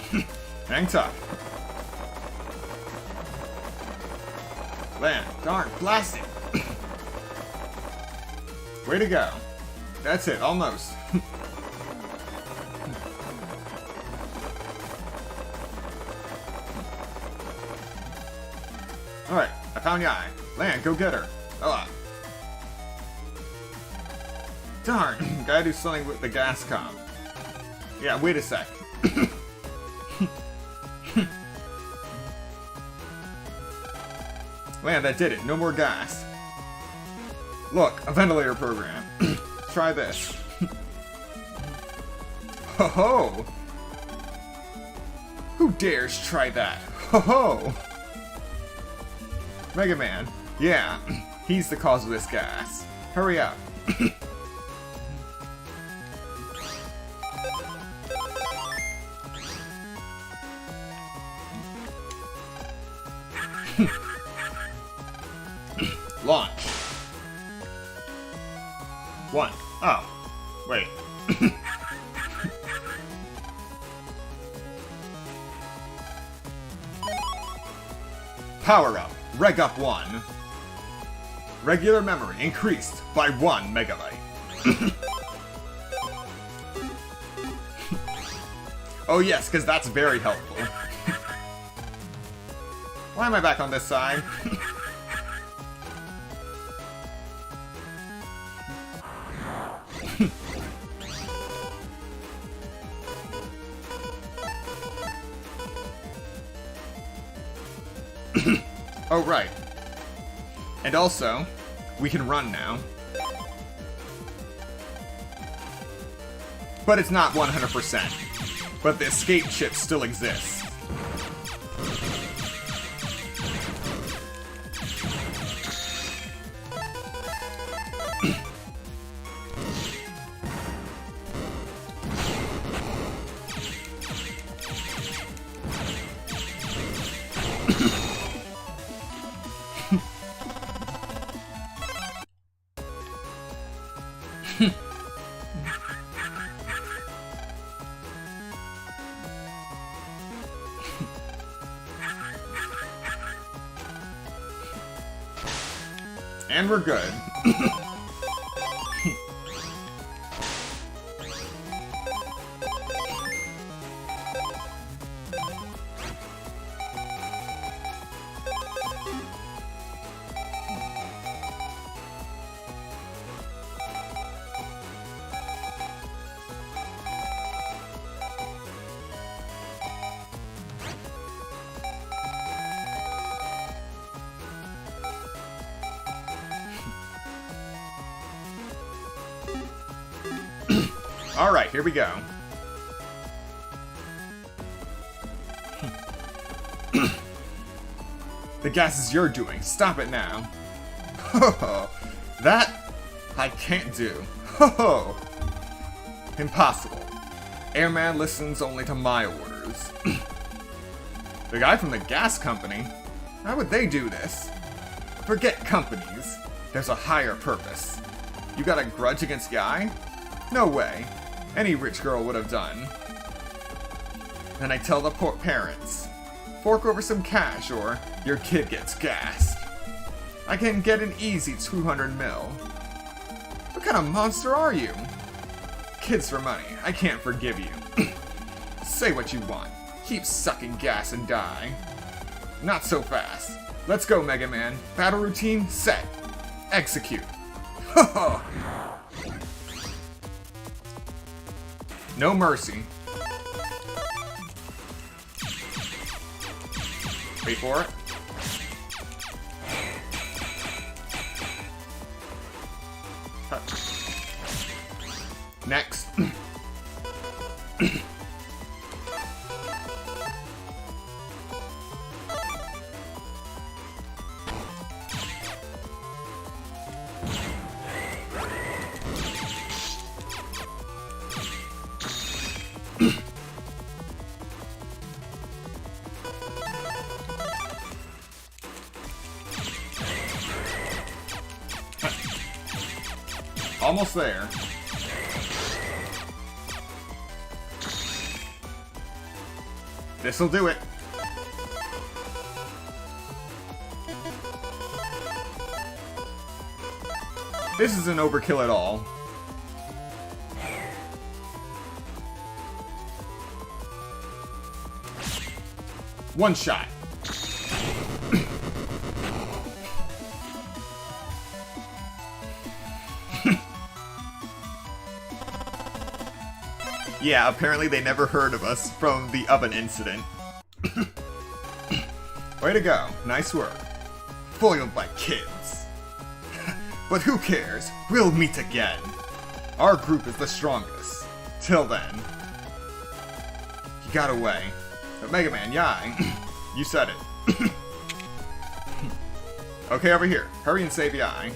Hang tough. Land, darn, blast it. Way to go. That's it, almost. Alright, I found Yai. Land, go get her. Oh. Darn, gotta do something with the gas comp. Yeah, wait a sec. Land, that did it. No more gas. Look, a ventilator program. Try this. Ho ho! Who dares try that? Ho ho! Mega Man. Yeah, he's the cause of this gas. Hurry up. Launch. One. Oh. Wait. Power up. Reg up 1. Regular memory increased by 1 megabyte. Oh yes, because that's very helpful. Why am I back on this side? Oh, right. And also, we can run now. But it's not 100%. But the escape chip still exists. And we're good. Alright, here we go. The gas is your doing. Stop it now. That I can't do. Impossible. Airman listens only to my orders. The guy from the gas company? How would they do this? Forget companies. There's a higher purpose. You got a grudge against Guy? No way. Any rich girl would have done. Then I tell the poor parents. Fork over some cash or your kid gets gassed. I can get an easy 200 mil. What kind of monster are you? Kids for money. I can't forgive you. Say what you want. Keep sucking gas and die. Not so fast. Let's go, Mega Man. Battle routine set. Execute. No mercy. Wait for it. Next. Almost there. This'll do it. This isn't overkill at all. One shot. Yeah, apparently they never heard of us from the oven incident. Way to go. Nice work. Foiled by kids. But who cares? We'll meet again. Our group is the strongest. Till then. You got away. But Mega Man, yeah, you said it. Okay, over here. Hurry and save Yai.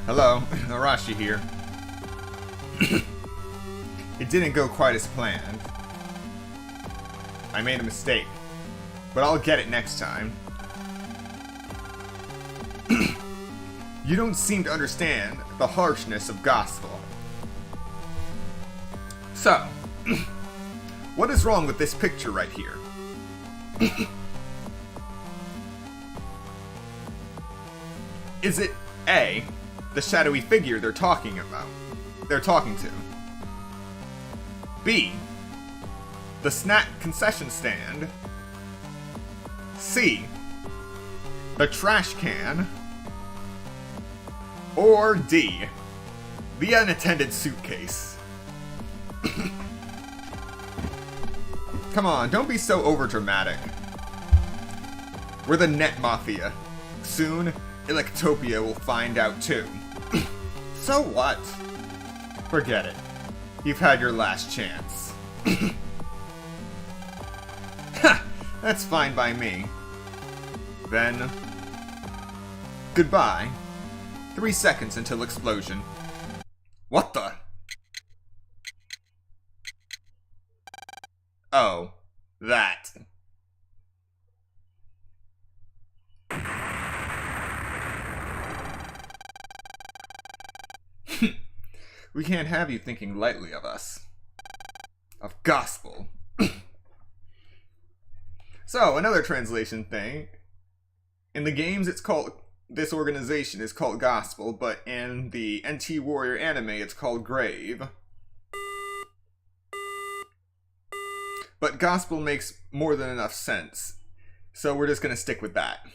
Hello, Arashi here. It didn't go quite as planned. I made a mistake, but I'll get it next time. You don't seem to understand the harshness of gospel. So, what is wrong with this picture right here? Is it A, the shadowy figure they're talking to? B, the snack concession stand? C, the trash can? Or D, the unattended suitcase? Come on, don't be so overdramatic. We're the Net Mafia. Soon, Electopia will find out too. So what? Forget it. You've had your last chance. Ha! That's fine by me. Then... goodbye. 3 seconds until explosion. What the? Oh. That. We can't have you thinking lightly of us. Of gospel. So, another translation thing. In the games, it's called... This organization is called Gospel, but in the NT Warrior anime, it's called Grave. But Gospel makes more than enough sense. So we're just gonna stick with that.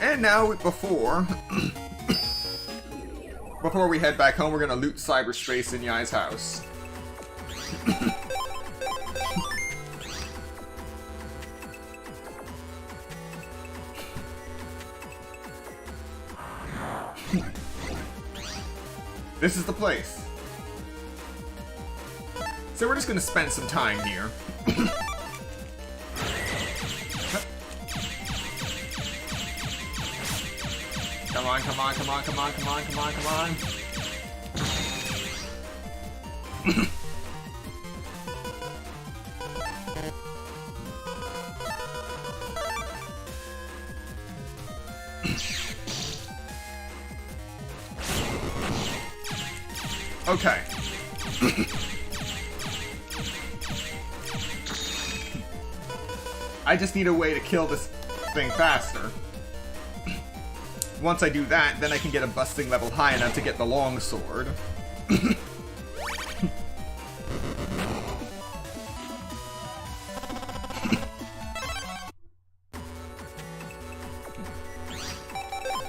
And now, before we head back home, we're gonna loot cyberspace in Yai's house. This is the place. So we're just gonna spend some time here. Come on, come on, come on, come on, come on, come on, come on. Okay. I just need a way to kill this thing faster. Once I do that, then I can get a busting level high enough to get the longsword.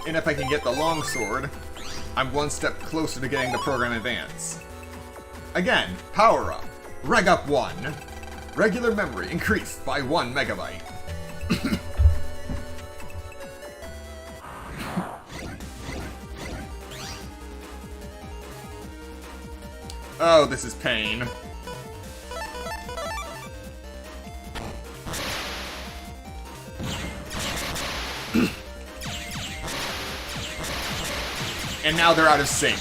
And if I can get the longsword, I'm one step closer to getting the program advance. Again, power up. Reg up 1. Regular memory increased by 1 megabyte. Oh, this is pain. And now they're out of sync.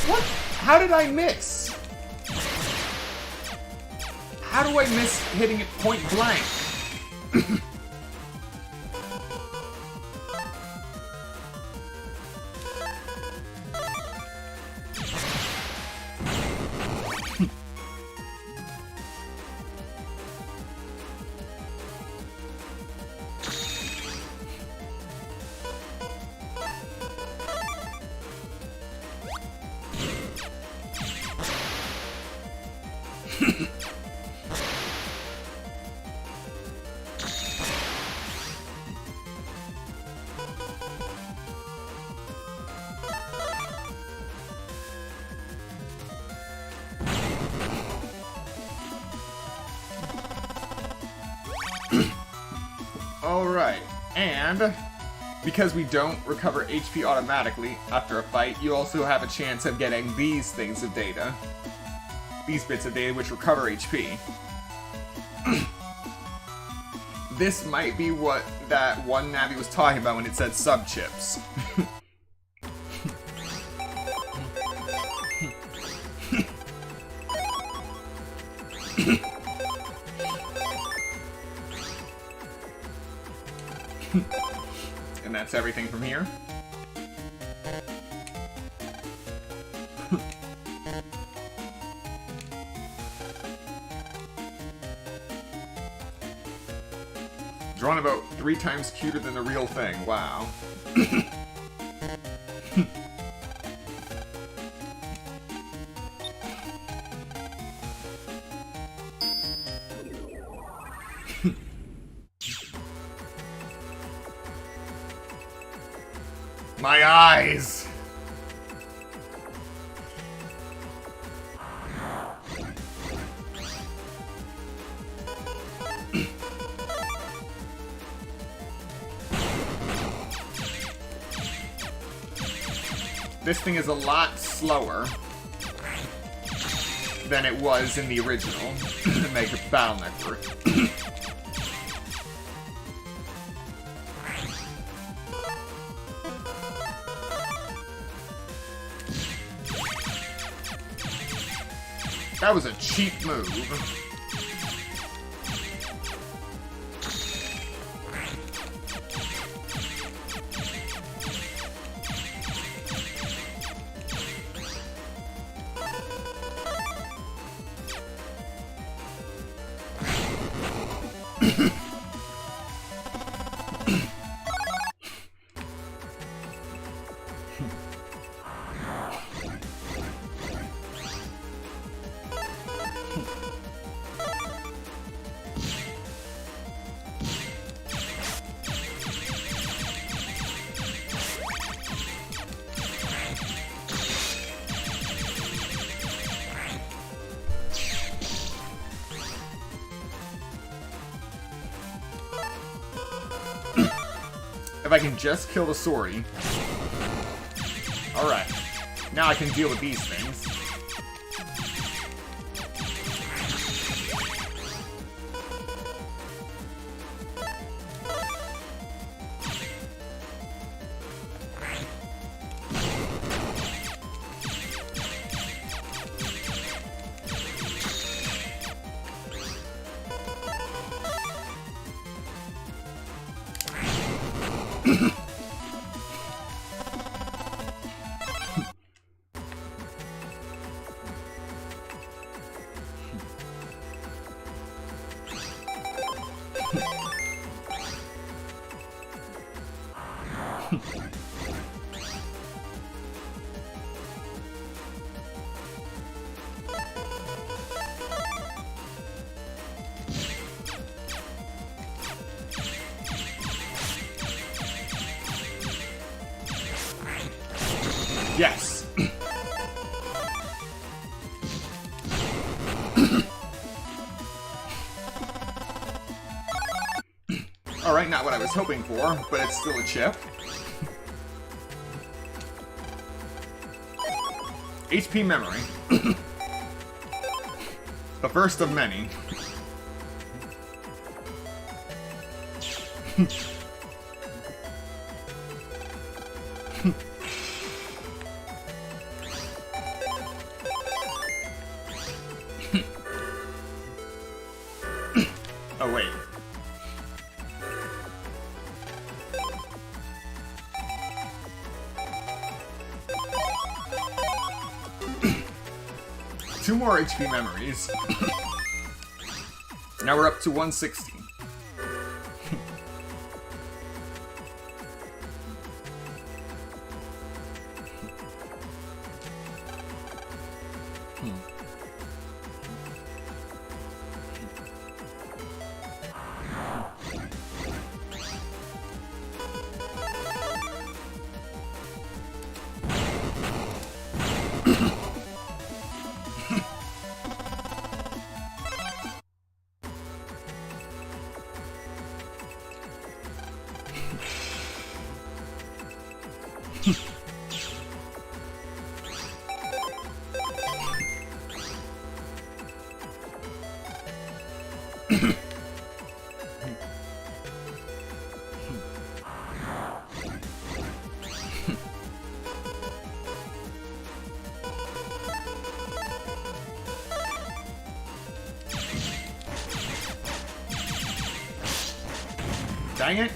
What? How did I miss? How do I miss hitting it point blank? Alright, and because we don't recover HP automatically after a fight, you also have a chance of getting these things of data. These bits of data which recover HP. This might be what that one Navi was talking about when it said sub-chips. And that's everything from here. Drawn about 3 times cuter than the real thing. Wow. My eyes! this thing is a lot slower than it was in the original Mega Battle Network. That was a cheap move. If I can just kill the Sori. Alright. Now I can deal with these things. Yes! Alright, not what I was hoping for, but it's still a chip. HP memory. The first of many. Oh, wait. Two more HP memories. Now we're up to 160. Dang it.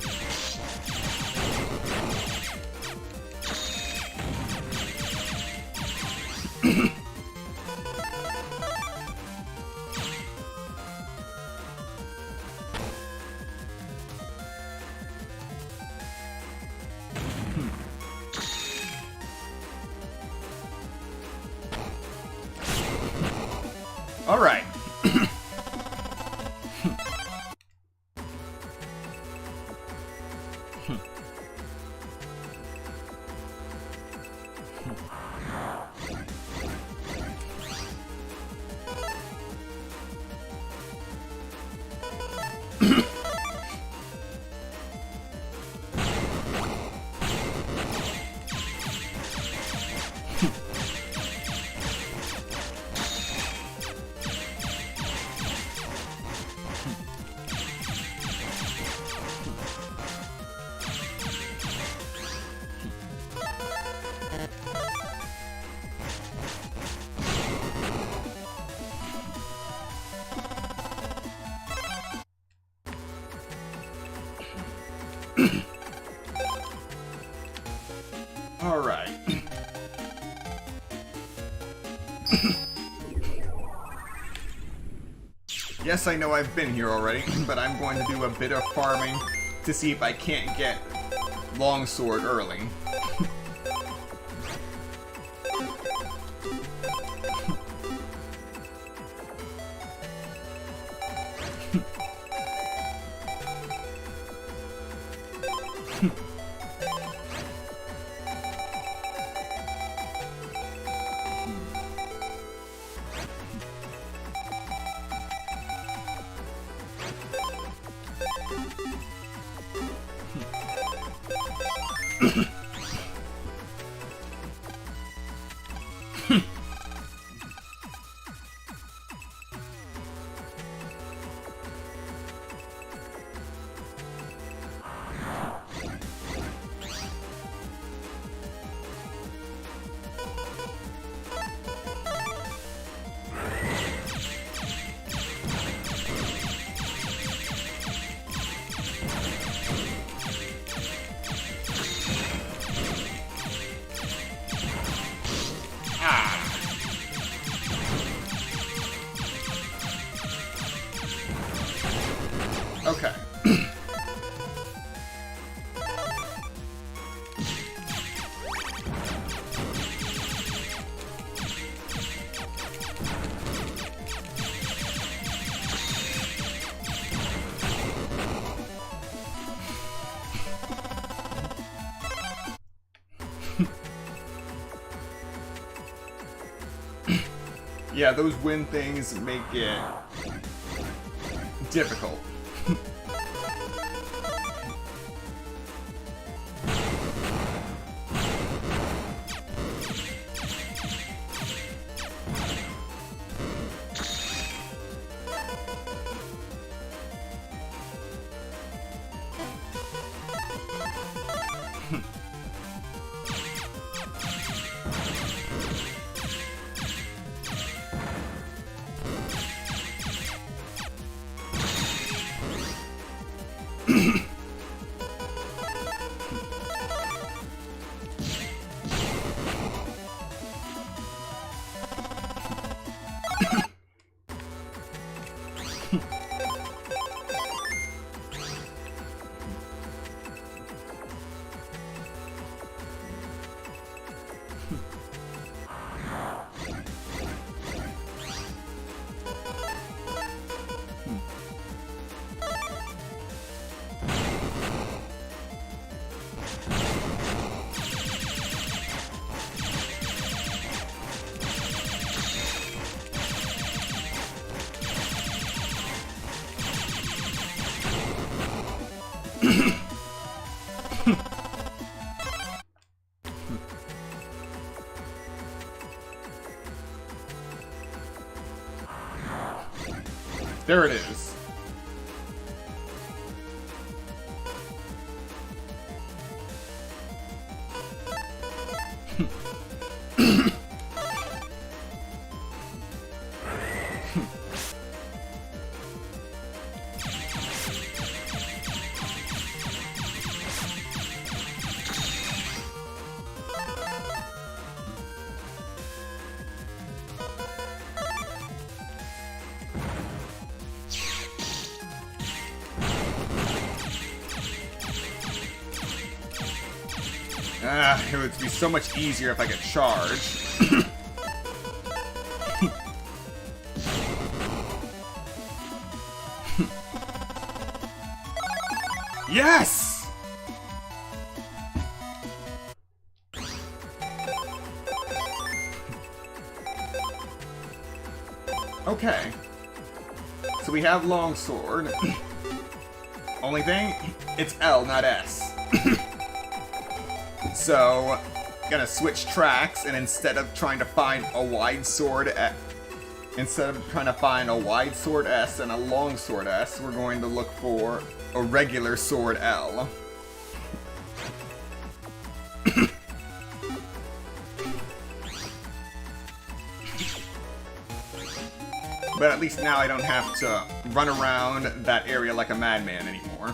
All right. Yes, I know I've been here already, but I'm going to do a bit of farming to see if I can't get Longsword early. Okay. Yeah, those wind things make it difficult. There it is. It would be so much easier if I get charged. Yes! Okay. So we have Longsword. Only thing, it's L, not S. So, gonna switch tracks, and instead of trying to find a wide sword instead of trying to find a wide sword S and a long sword S, we're going to look for a regular sword L. But at least now I don't have to run around that area like a madman anymore.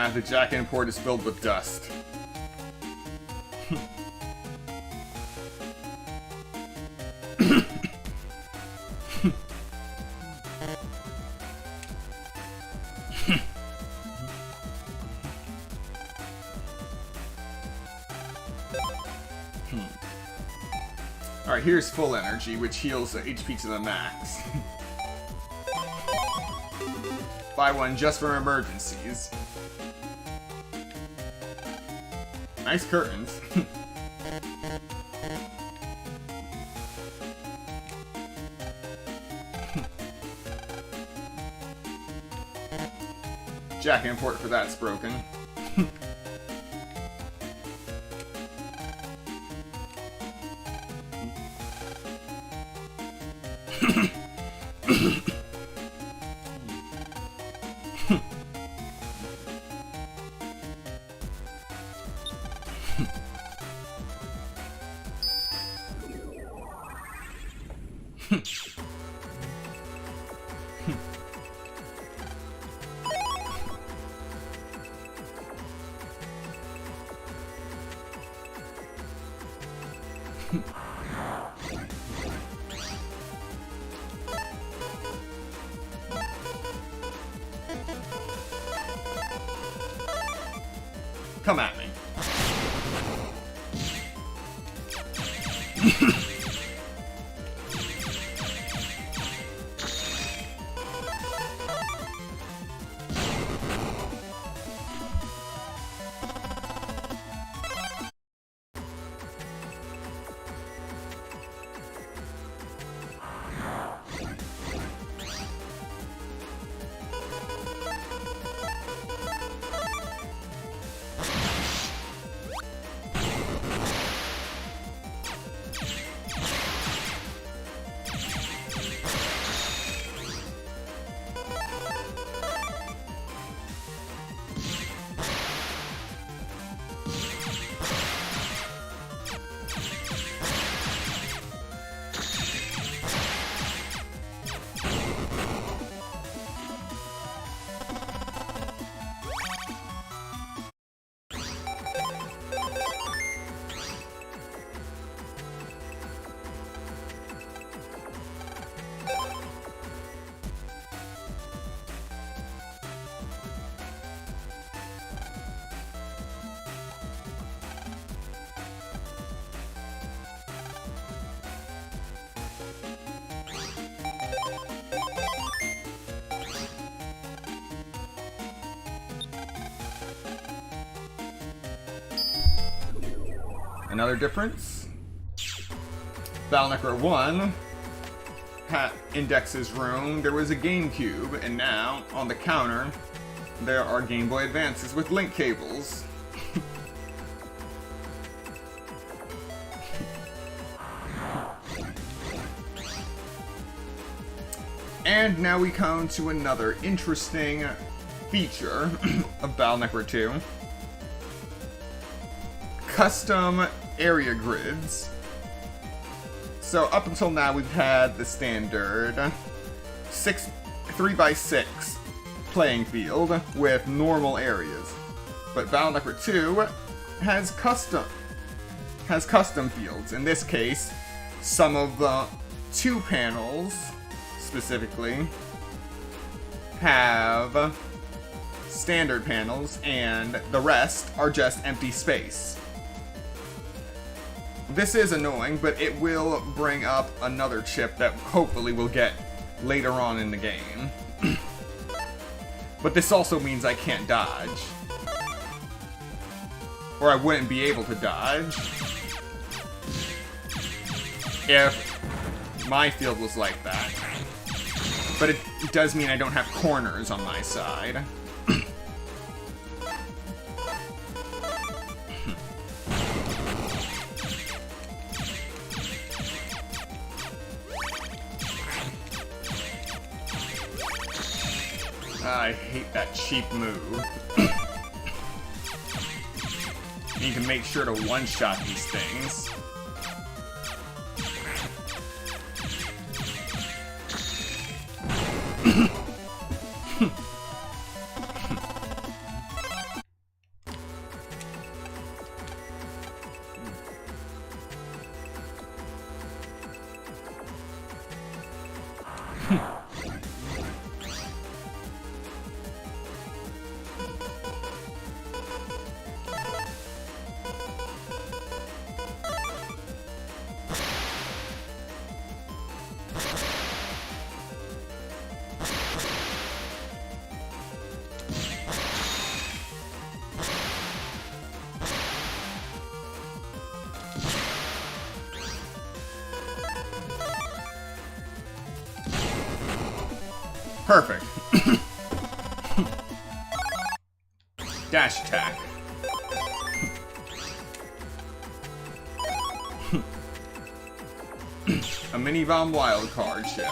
Ah, the Jack import is filled with dust. Alright, here's full energy, which heals HP to the max. Buy one just for emergencies. Nice curtains. Jack import for that's broken. Come at me. Another difference. Battle Necro 1 had Index's room. There was a GameCube, and now on the counter there are Game Boy Advances with link cables. And now we come to another interesting feature of Battle Necro 2. Custom area grids. So up until now we've had the standard 3x6 playing field with normal areas. But Battle Necro 2 has custom fields. In this case, some of the 2 panels specifically have standard panels and the rest are just empty space. This is annoying, but it will bring up another chip that hopefully we'll get later on in the game. But this also means I can't dodge. Or I wouldn't be able to dodge if my field was like that. But it does mean I don't have corners on my side. I hate that cheap move. Need to make sure to one-shot these things. Perfect. Dash attack. A mini bomb wild card ship.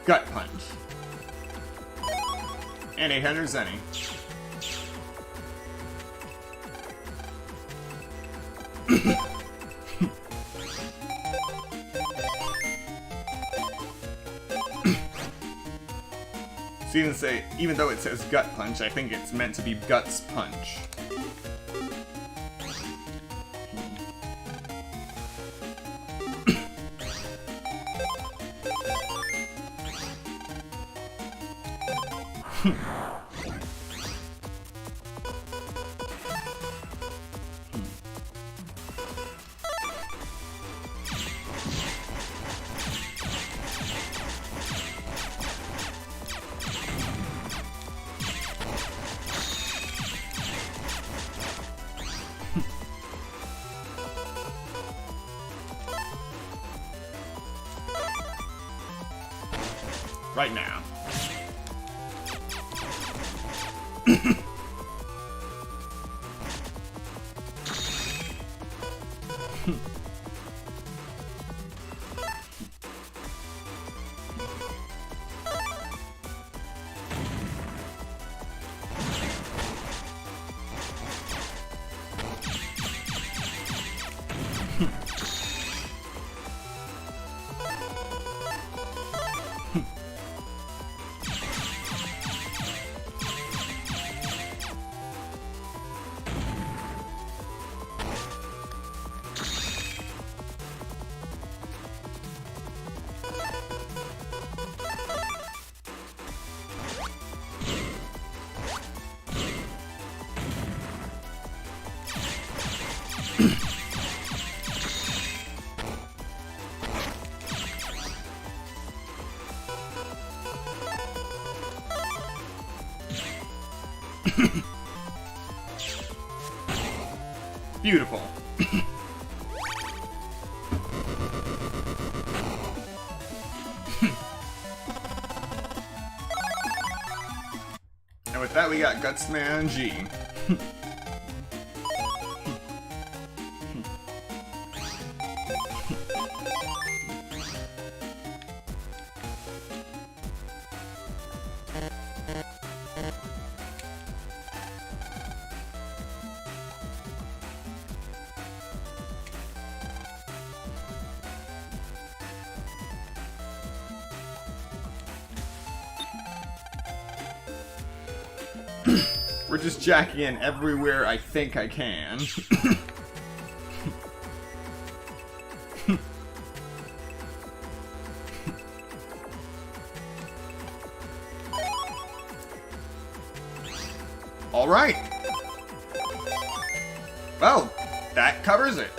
Gut Punch. And 800 Zenny. So even though it says Gut Punch, I think it's meant to be Guts Punch. Right now. Beautiful. And with that, we got Gutsman G. We're just jacking in everywhere I think I can. Alright. Well, that covers it.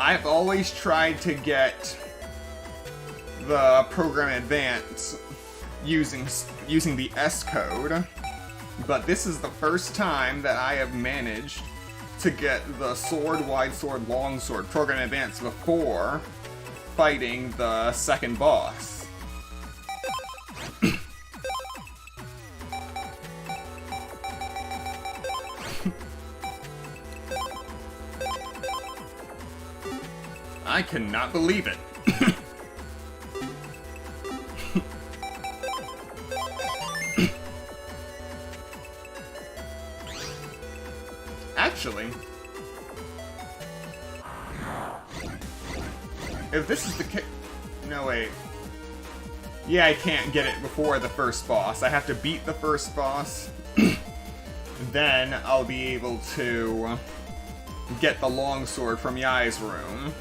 I've always tried to get the Program Advance using the S code, but this is the first time that I have managed to get the sword, wide sword, long sword Program Advance before fighting the second boss. I cannot believe it. Actually, if this is the case... No, wait. Yeah, I can't get it before the first boss. I have to beat the first boss. Then I'll be able to get the longsword from Yai's room.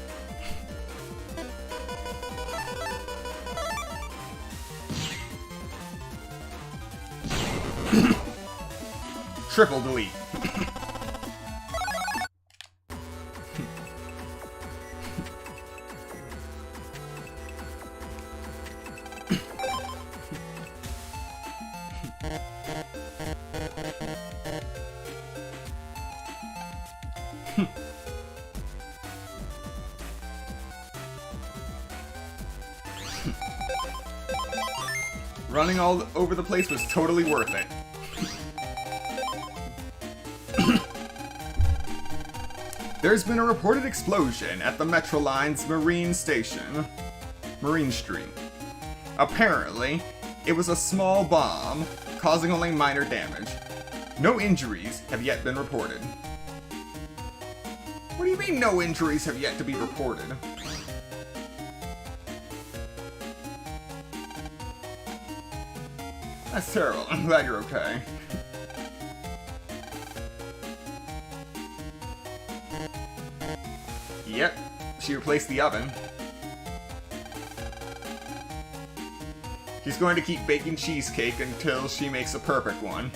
Triple delete. Running all over the place was totally worth it. There's been a reported explosion at the Metroline's Marine Station, Marine Street. Apparently, it was a small bomb, causing only minor damage. No injuries have yet been reported. What do you mean no injuries have yet to be reported? That's terrible. I'm glad you're okay. Yep, she replaced the oven. She's going to keep baking cheesecake until she makes a perfect one.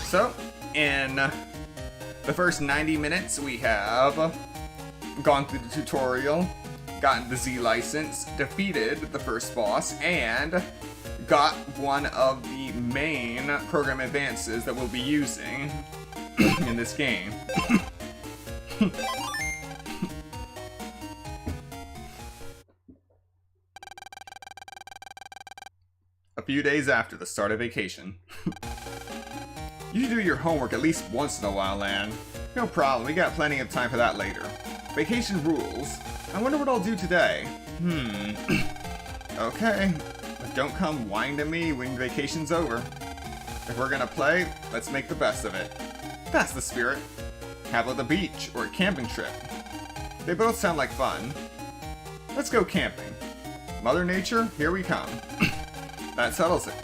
So, in the first 90 minutes, we have gone through the tutorial, gotten the Z license, defeated the first boss, and got one of the main program advances that we'll be using in this game. A few days after the start of vacation. You should do your homework at least once in a while, Lan. No problem, we got plenty of time for that later. Vacation rules. I wonder what I'll do today. Okay, but don't come whining to me when vacation's over. If we're gonna play, let's make the best of it. That's the spirit. Have at the beach or a camping trip. They both sound like fun. Let's go camping. Mother Nature, here we come. That settles it.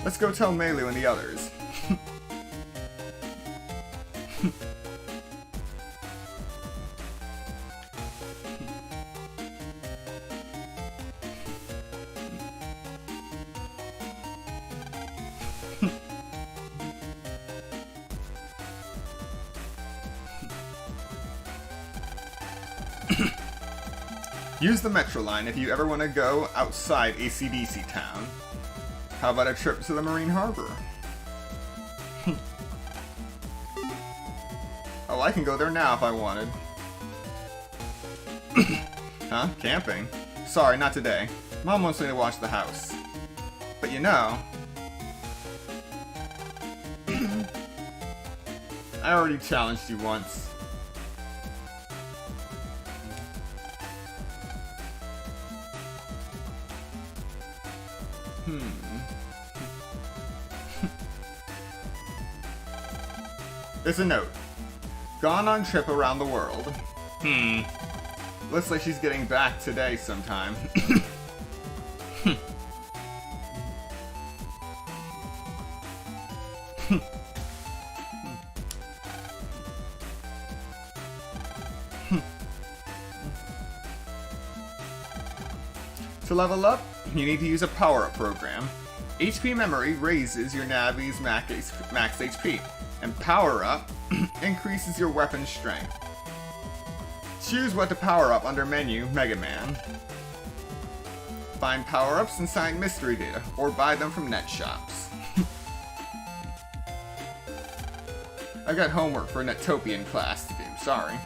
Let's go tell Meilu and the others. Use the Metro line if you ever want to go outside AC/DC town. How about a trip to the Marine Harbor? Oh, I can go there now if I wanted. Huh? Camping? Sorry, not today. Mom wants me to watch the house. But you know... I already challenged you once. There's a note. Gone on trip around the world. Looks like she's getting back today sometime. level up, you need to use a power-up program. HP Memory raises your Navi's max HP, and power-up increases your weapon's strength. Choose what to power up under menu Mega Man. Find power-ups inside mystery data, or buy them from net shops. I got homework for Netopian class to do, sorry.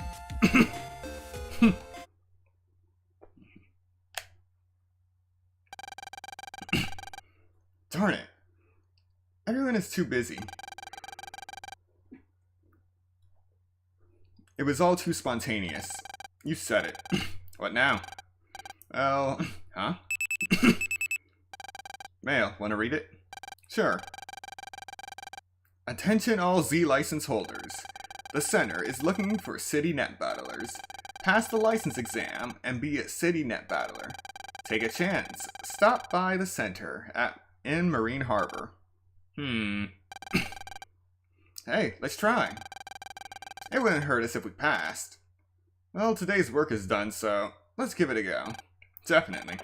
Darn it. Everyone is too busy. It was all too spontaneous. You said it. What now? Well, huh? Mail, wanna read it? Sure. Attention all Z license holders. The center is looking for city net battlers. Pass the license exam and be a city net battler. Take a chance. Stop by the center in Marine Harbor. Hey, let's try. It wouldn't hurt us if we passed. Well, today's work is done, so let's give it a go. Definitely.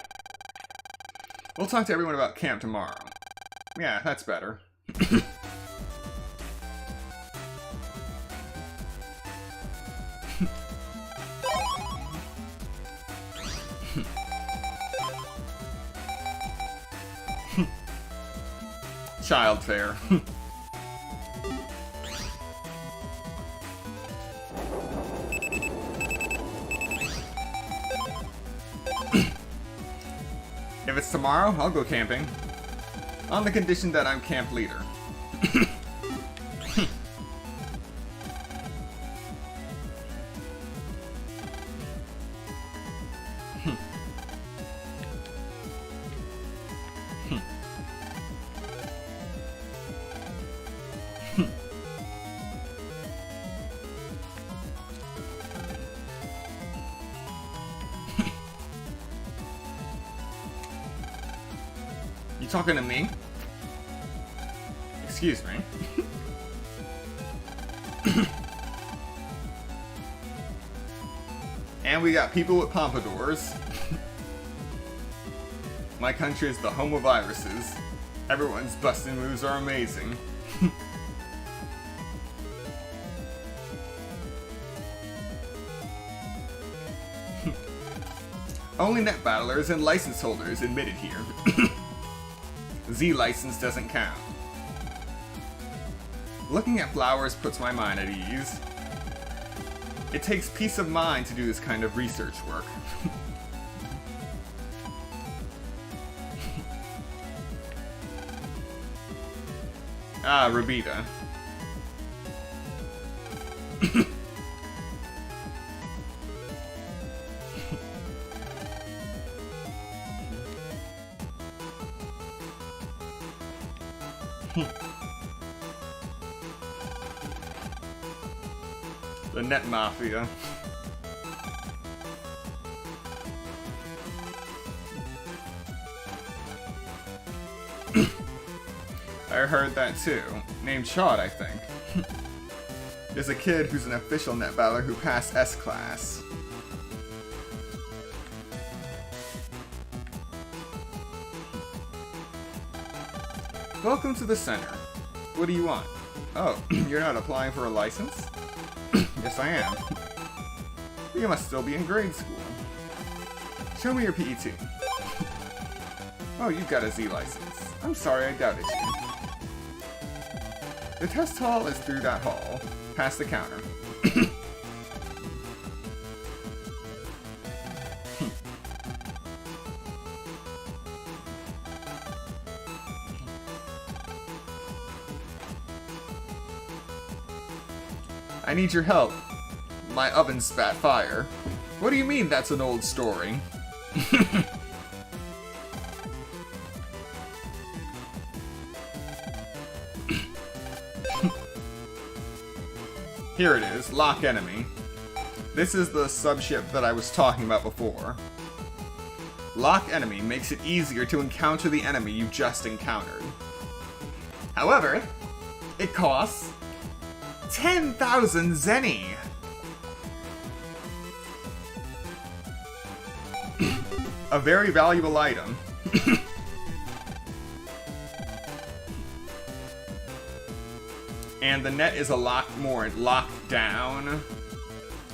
We'll talk to everyone about camp tomorrow. Yeah, that's better. Child fare. If it's tomorrow, I'll go camping. On the condition that I'm camp leader. You talking to me? Excuse me. And we got people with pompadours. My country is the home of viruses. Everyone's busting moves are amazing. Only net battlers and license holders admitted here. Z license doesn't count. Looking at flowers puts my mind at ease. It takes peace of mind to do this kind of research work. Ah, Rabita. The net mafia. I heard that too. Named Chad, I think. There's a kid who's an official net battler who passed S-class. Welcome to the center. What do you want? Oh, you're not applying for a license? Yes, I am. You must still be in grade school. Show me your PET. Oh, you've got a Z license. I'm sorry I doubted you. The test hall is through that hall, past the counter. I need your help. My oven spat fire. What do you mean that's an old story? Here it is, Lock Enemy. This is the subship that I was talking about before. Lock Enemy makes it easier to encounter the enemy you just encountered. However, it costs 10,000 zenny. a very valuable item. And the net is a lot more locked down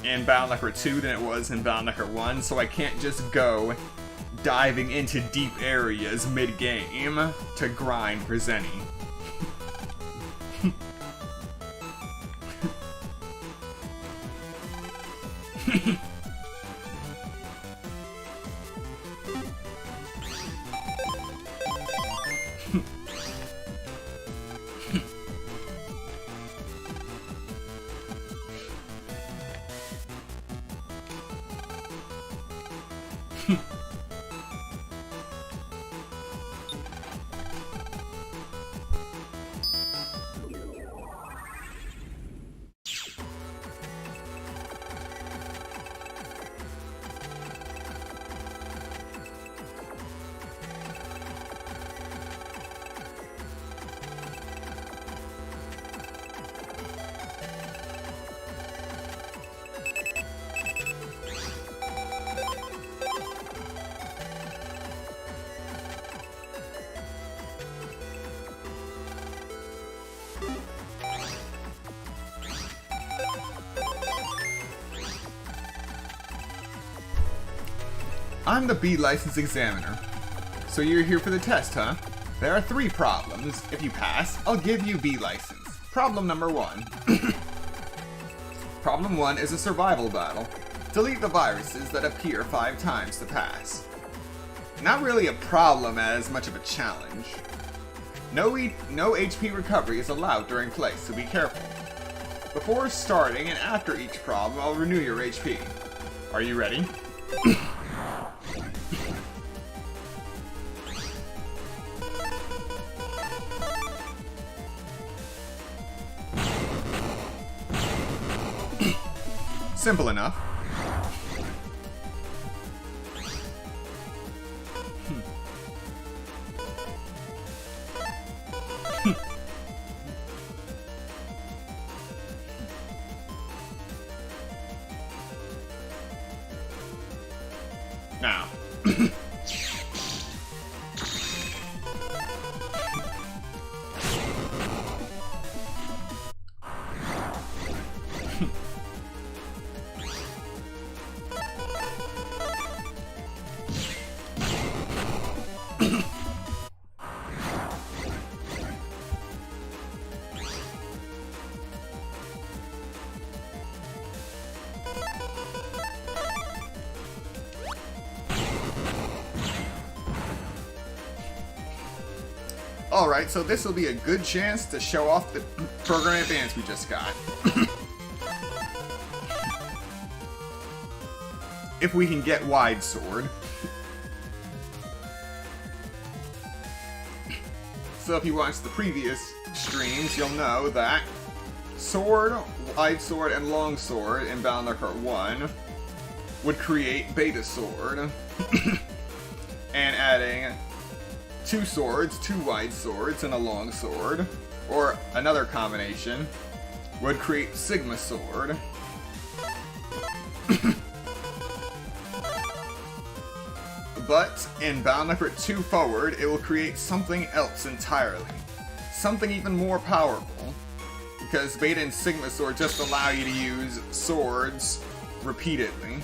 in Battle Network 2 than it was in Battle Network 1, so I can't just go diving into deep areas mid-game to grind for Zenny. I'm the B license examiner. So you're here for the test, huh? There are 3 problems. If you pass, I'll give you B license. Problem number 1. Problem 1 is a survival battle. Delete the viruses that appear 5 times to pass. Not really a problem as much of a challenge. No HP recovery is allowed during play, so be careful. Before starting and after each problem, I'll renew your HP. Are you ready? Simple enough. Now. Alright, so this will be a good chance to show off the program advance we just got. If we can get Wide Sword. So if you watched the previous streams, you'll know that Sword, Wide Sword, and Long Sword in Battle Network 1 would create Beta Sword. And adding 2 swords, 2 wide swords, and a long sword, or another combination, would create Sigma Sword. But in Battle Network 2 forward, it will create something else entirely. Something even more powerful. Because Beta and Sigma Sword just allow you to use swords repeatedly.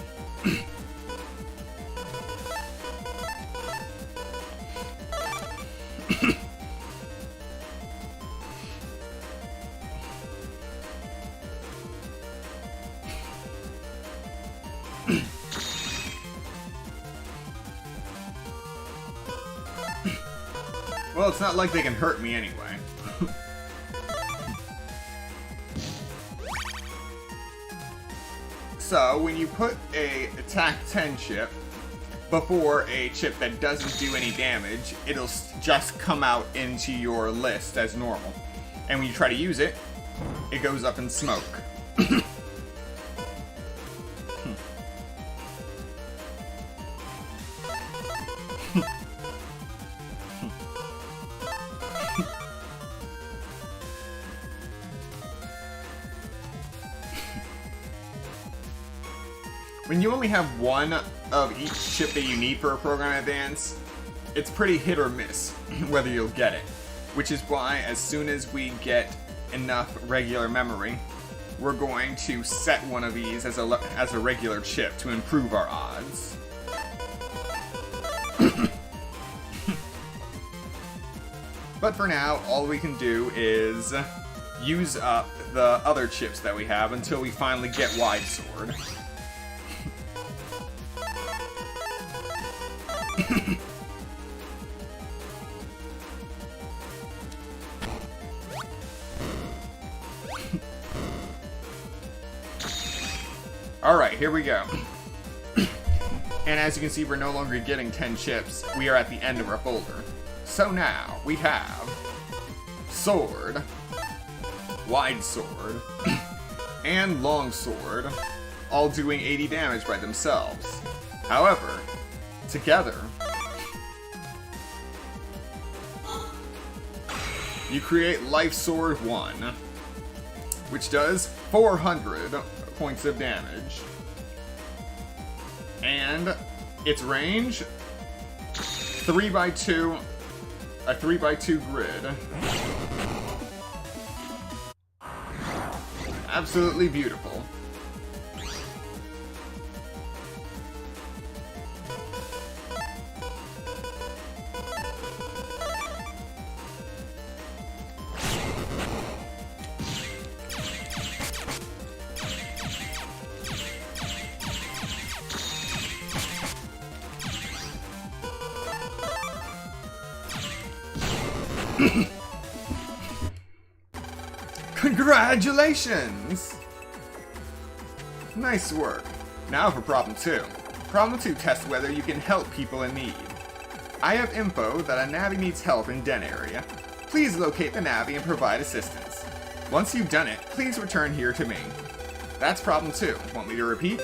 Well, it's not like they can hurt me anyway. So, when you put a attack 10 chip before a chip that doesn't do any damage, it'll just come out into your list as normal. And when you try to use it, it goes up in smoke. When you only have one of each chip that you need for a program advance, it's pretty hit or miss whether you'll get it. Which is why, as soon as we get enough regular memory, we're going to set one of these as a regular chip to improve our odds. But for now, all we can do is use up the other chips that we have until we finally get Wide Sword. Alright, here we go. And as you can see, we're no longer getting 10 chips. We are at the end of our folder. So now, we have Sword, Wide Sword, and Long Sword, all doing 80 damage by themselves. However, together, you create Life Sword 1, which does 400 points of damage. And its range, 3x2, a 3x2 grid. Absolutely beautiful. Congratulations! Nice work. Now for problem 2. Problem 2 tests whether you can help people in need. I have info that a Navi needs help in Den area. Please locate the Navi and provide assistance. Once you've done it, please return here to me. That's problem 2. Want me to repeat?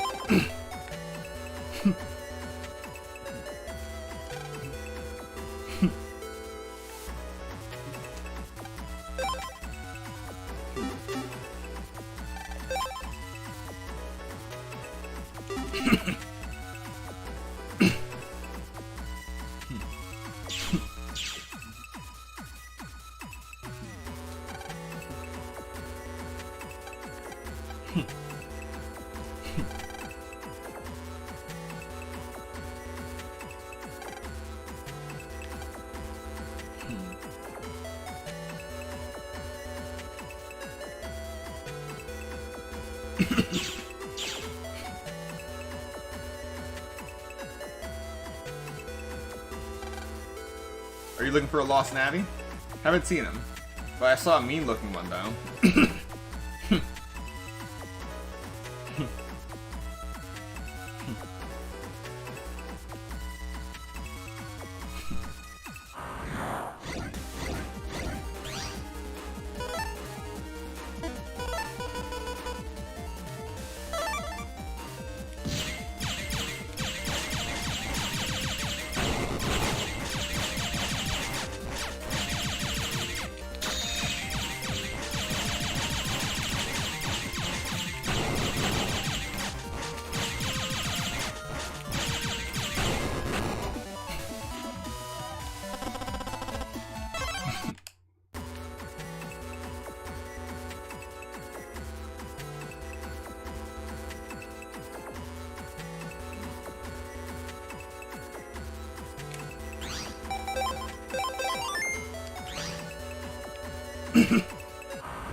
Are you looking for a lost Navi? Haven't seen him, but I saw a mean-looking one though.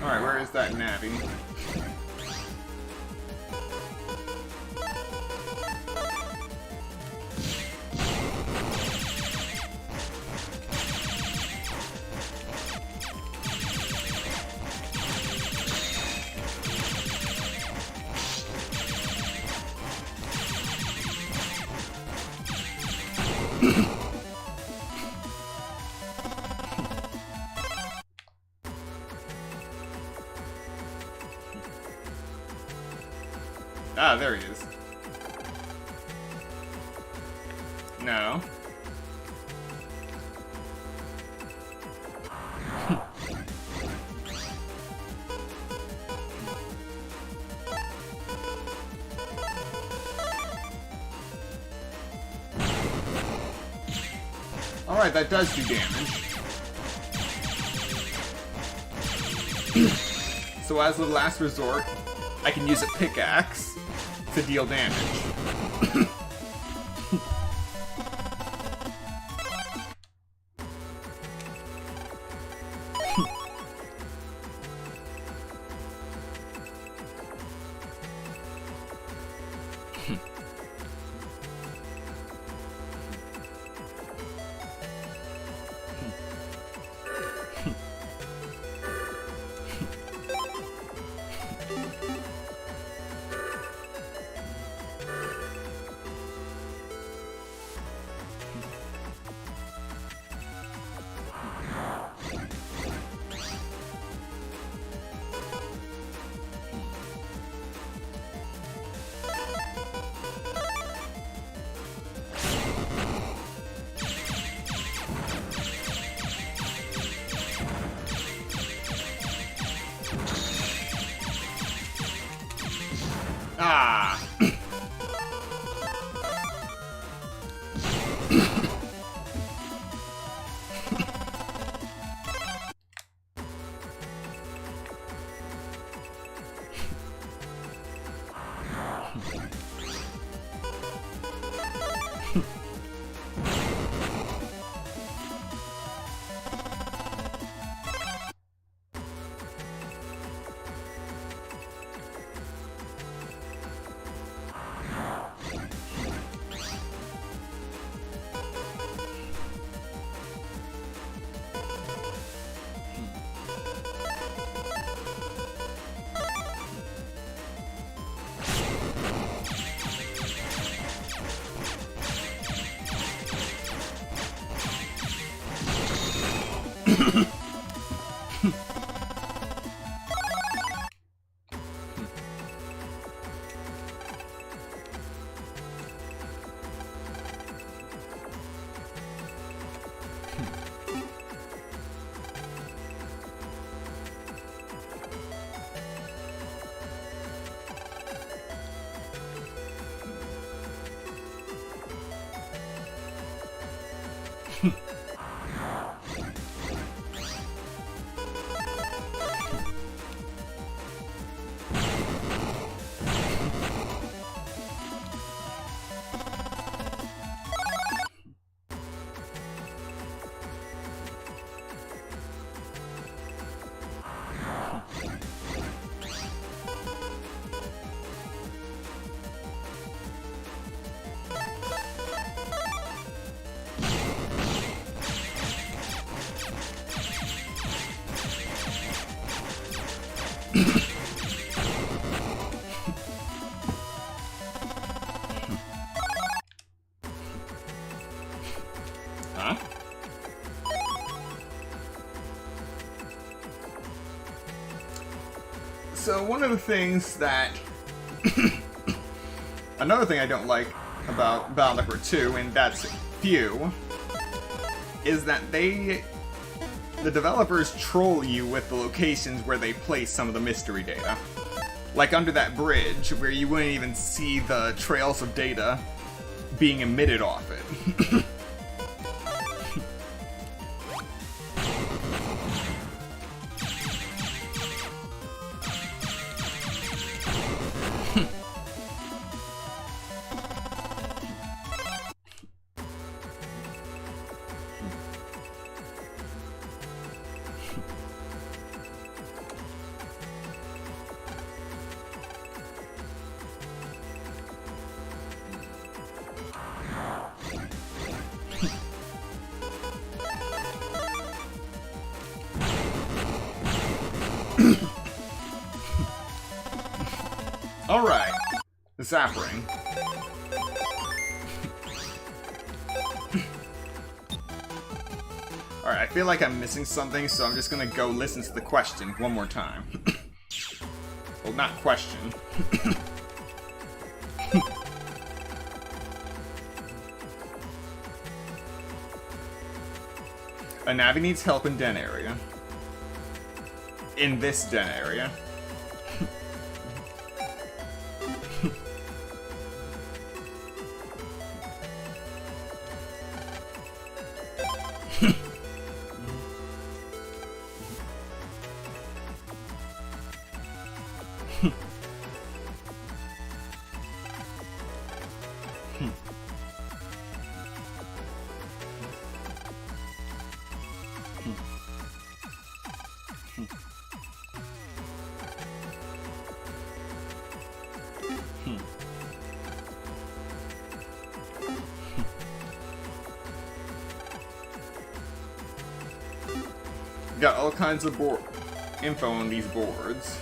Alright, where is that Navi? Ah, there he is. No. right, that does do damage. So as a last resort, I can use a pickaxe to deal damage. Ah. Huh? So one of the things that... Another thing I don't like about Battle Network 2, and that's few, is that the developers troll you with the locations where they place some of the mystery data. Like under that bridge, where you wouldn't even see the trails of data being emitted off it. Alright, the Zap Ring. Alright, I feel like I'm missing something, so I'm just gonna go listen to the question one more time. Well, not question. A Navi needs help in den area. In this den area. Got all kinds of info on these boards.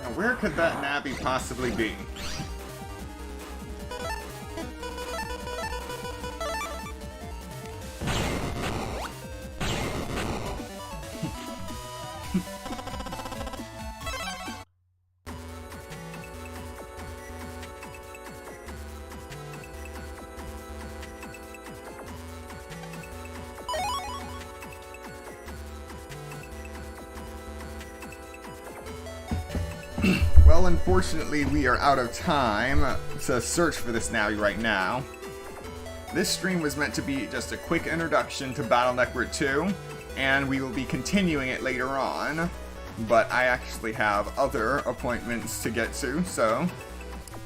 Now, where could that Navi possibly be? Well, unfortunately, we are out of time to search for this Navi right now. This stream was meant to be just a quick introduction to Battle Network 2, and we will be continuing it later on, but I actually have other appointments to get to, so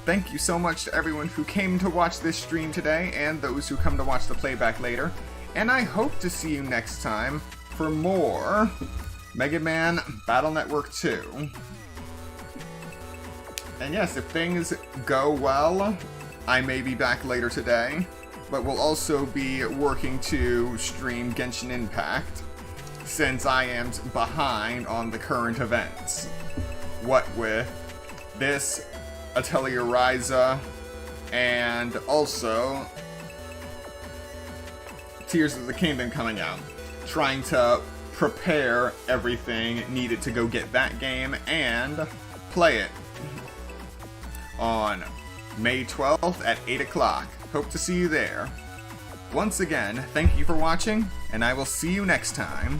thank you so much to everyone who came to watch this stream today, and those who come to watch the playback later, and I hope to see you next time for more Mega Man Battle Network 2. And yes, if things go well, I may be back later today, but we'll also be working to stream Genshin Impact, since I am behind on the current events. What with this, Atelier Ryza, and also Tears of the Kingdom coming out. Trying to prepare everything needed to go get that game and play it on May 12th at 8 o'clock. Hope to see you there. Once again, thank you for watching, and I will see you next time.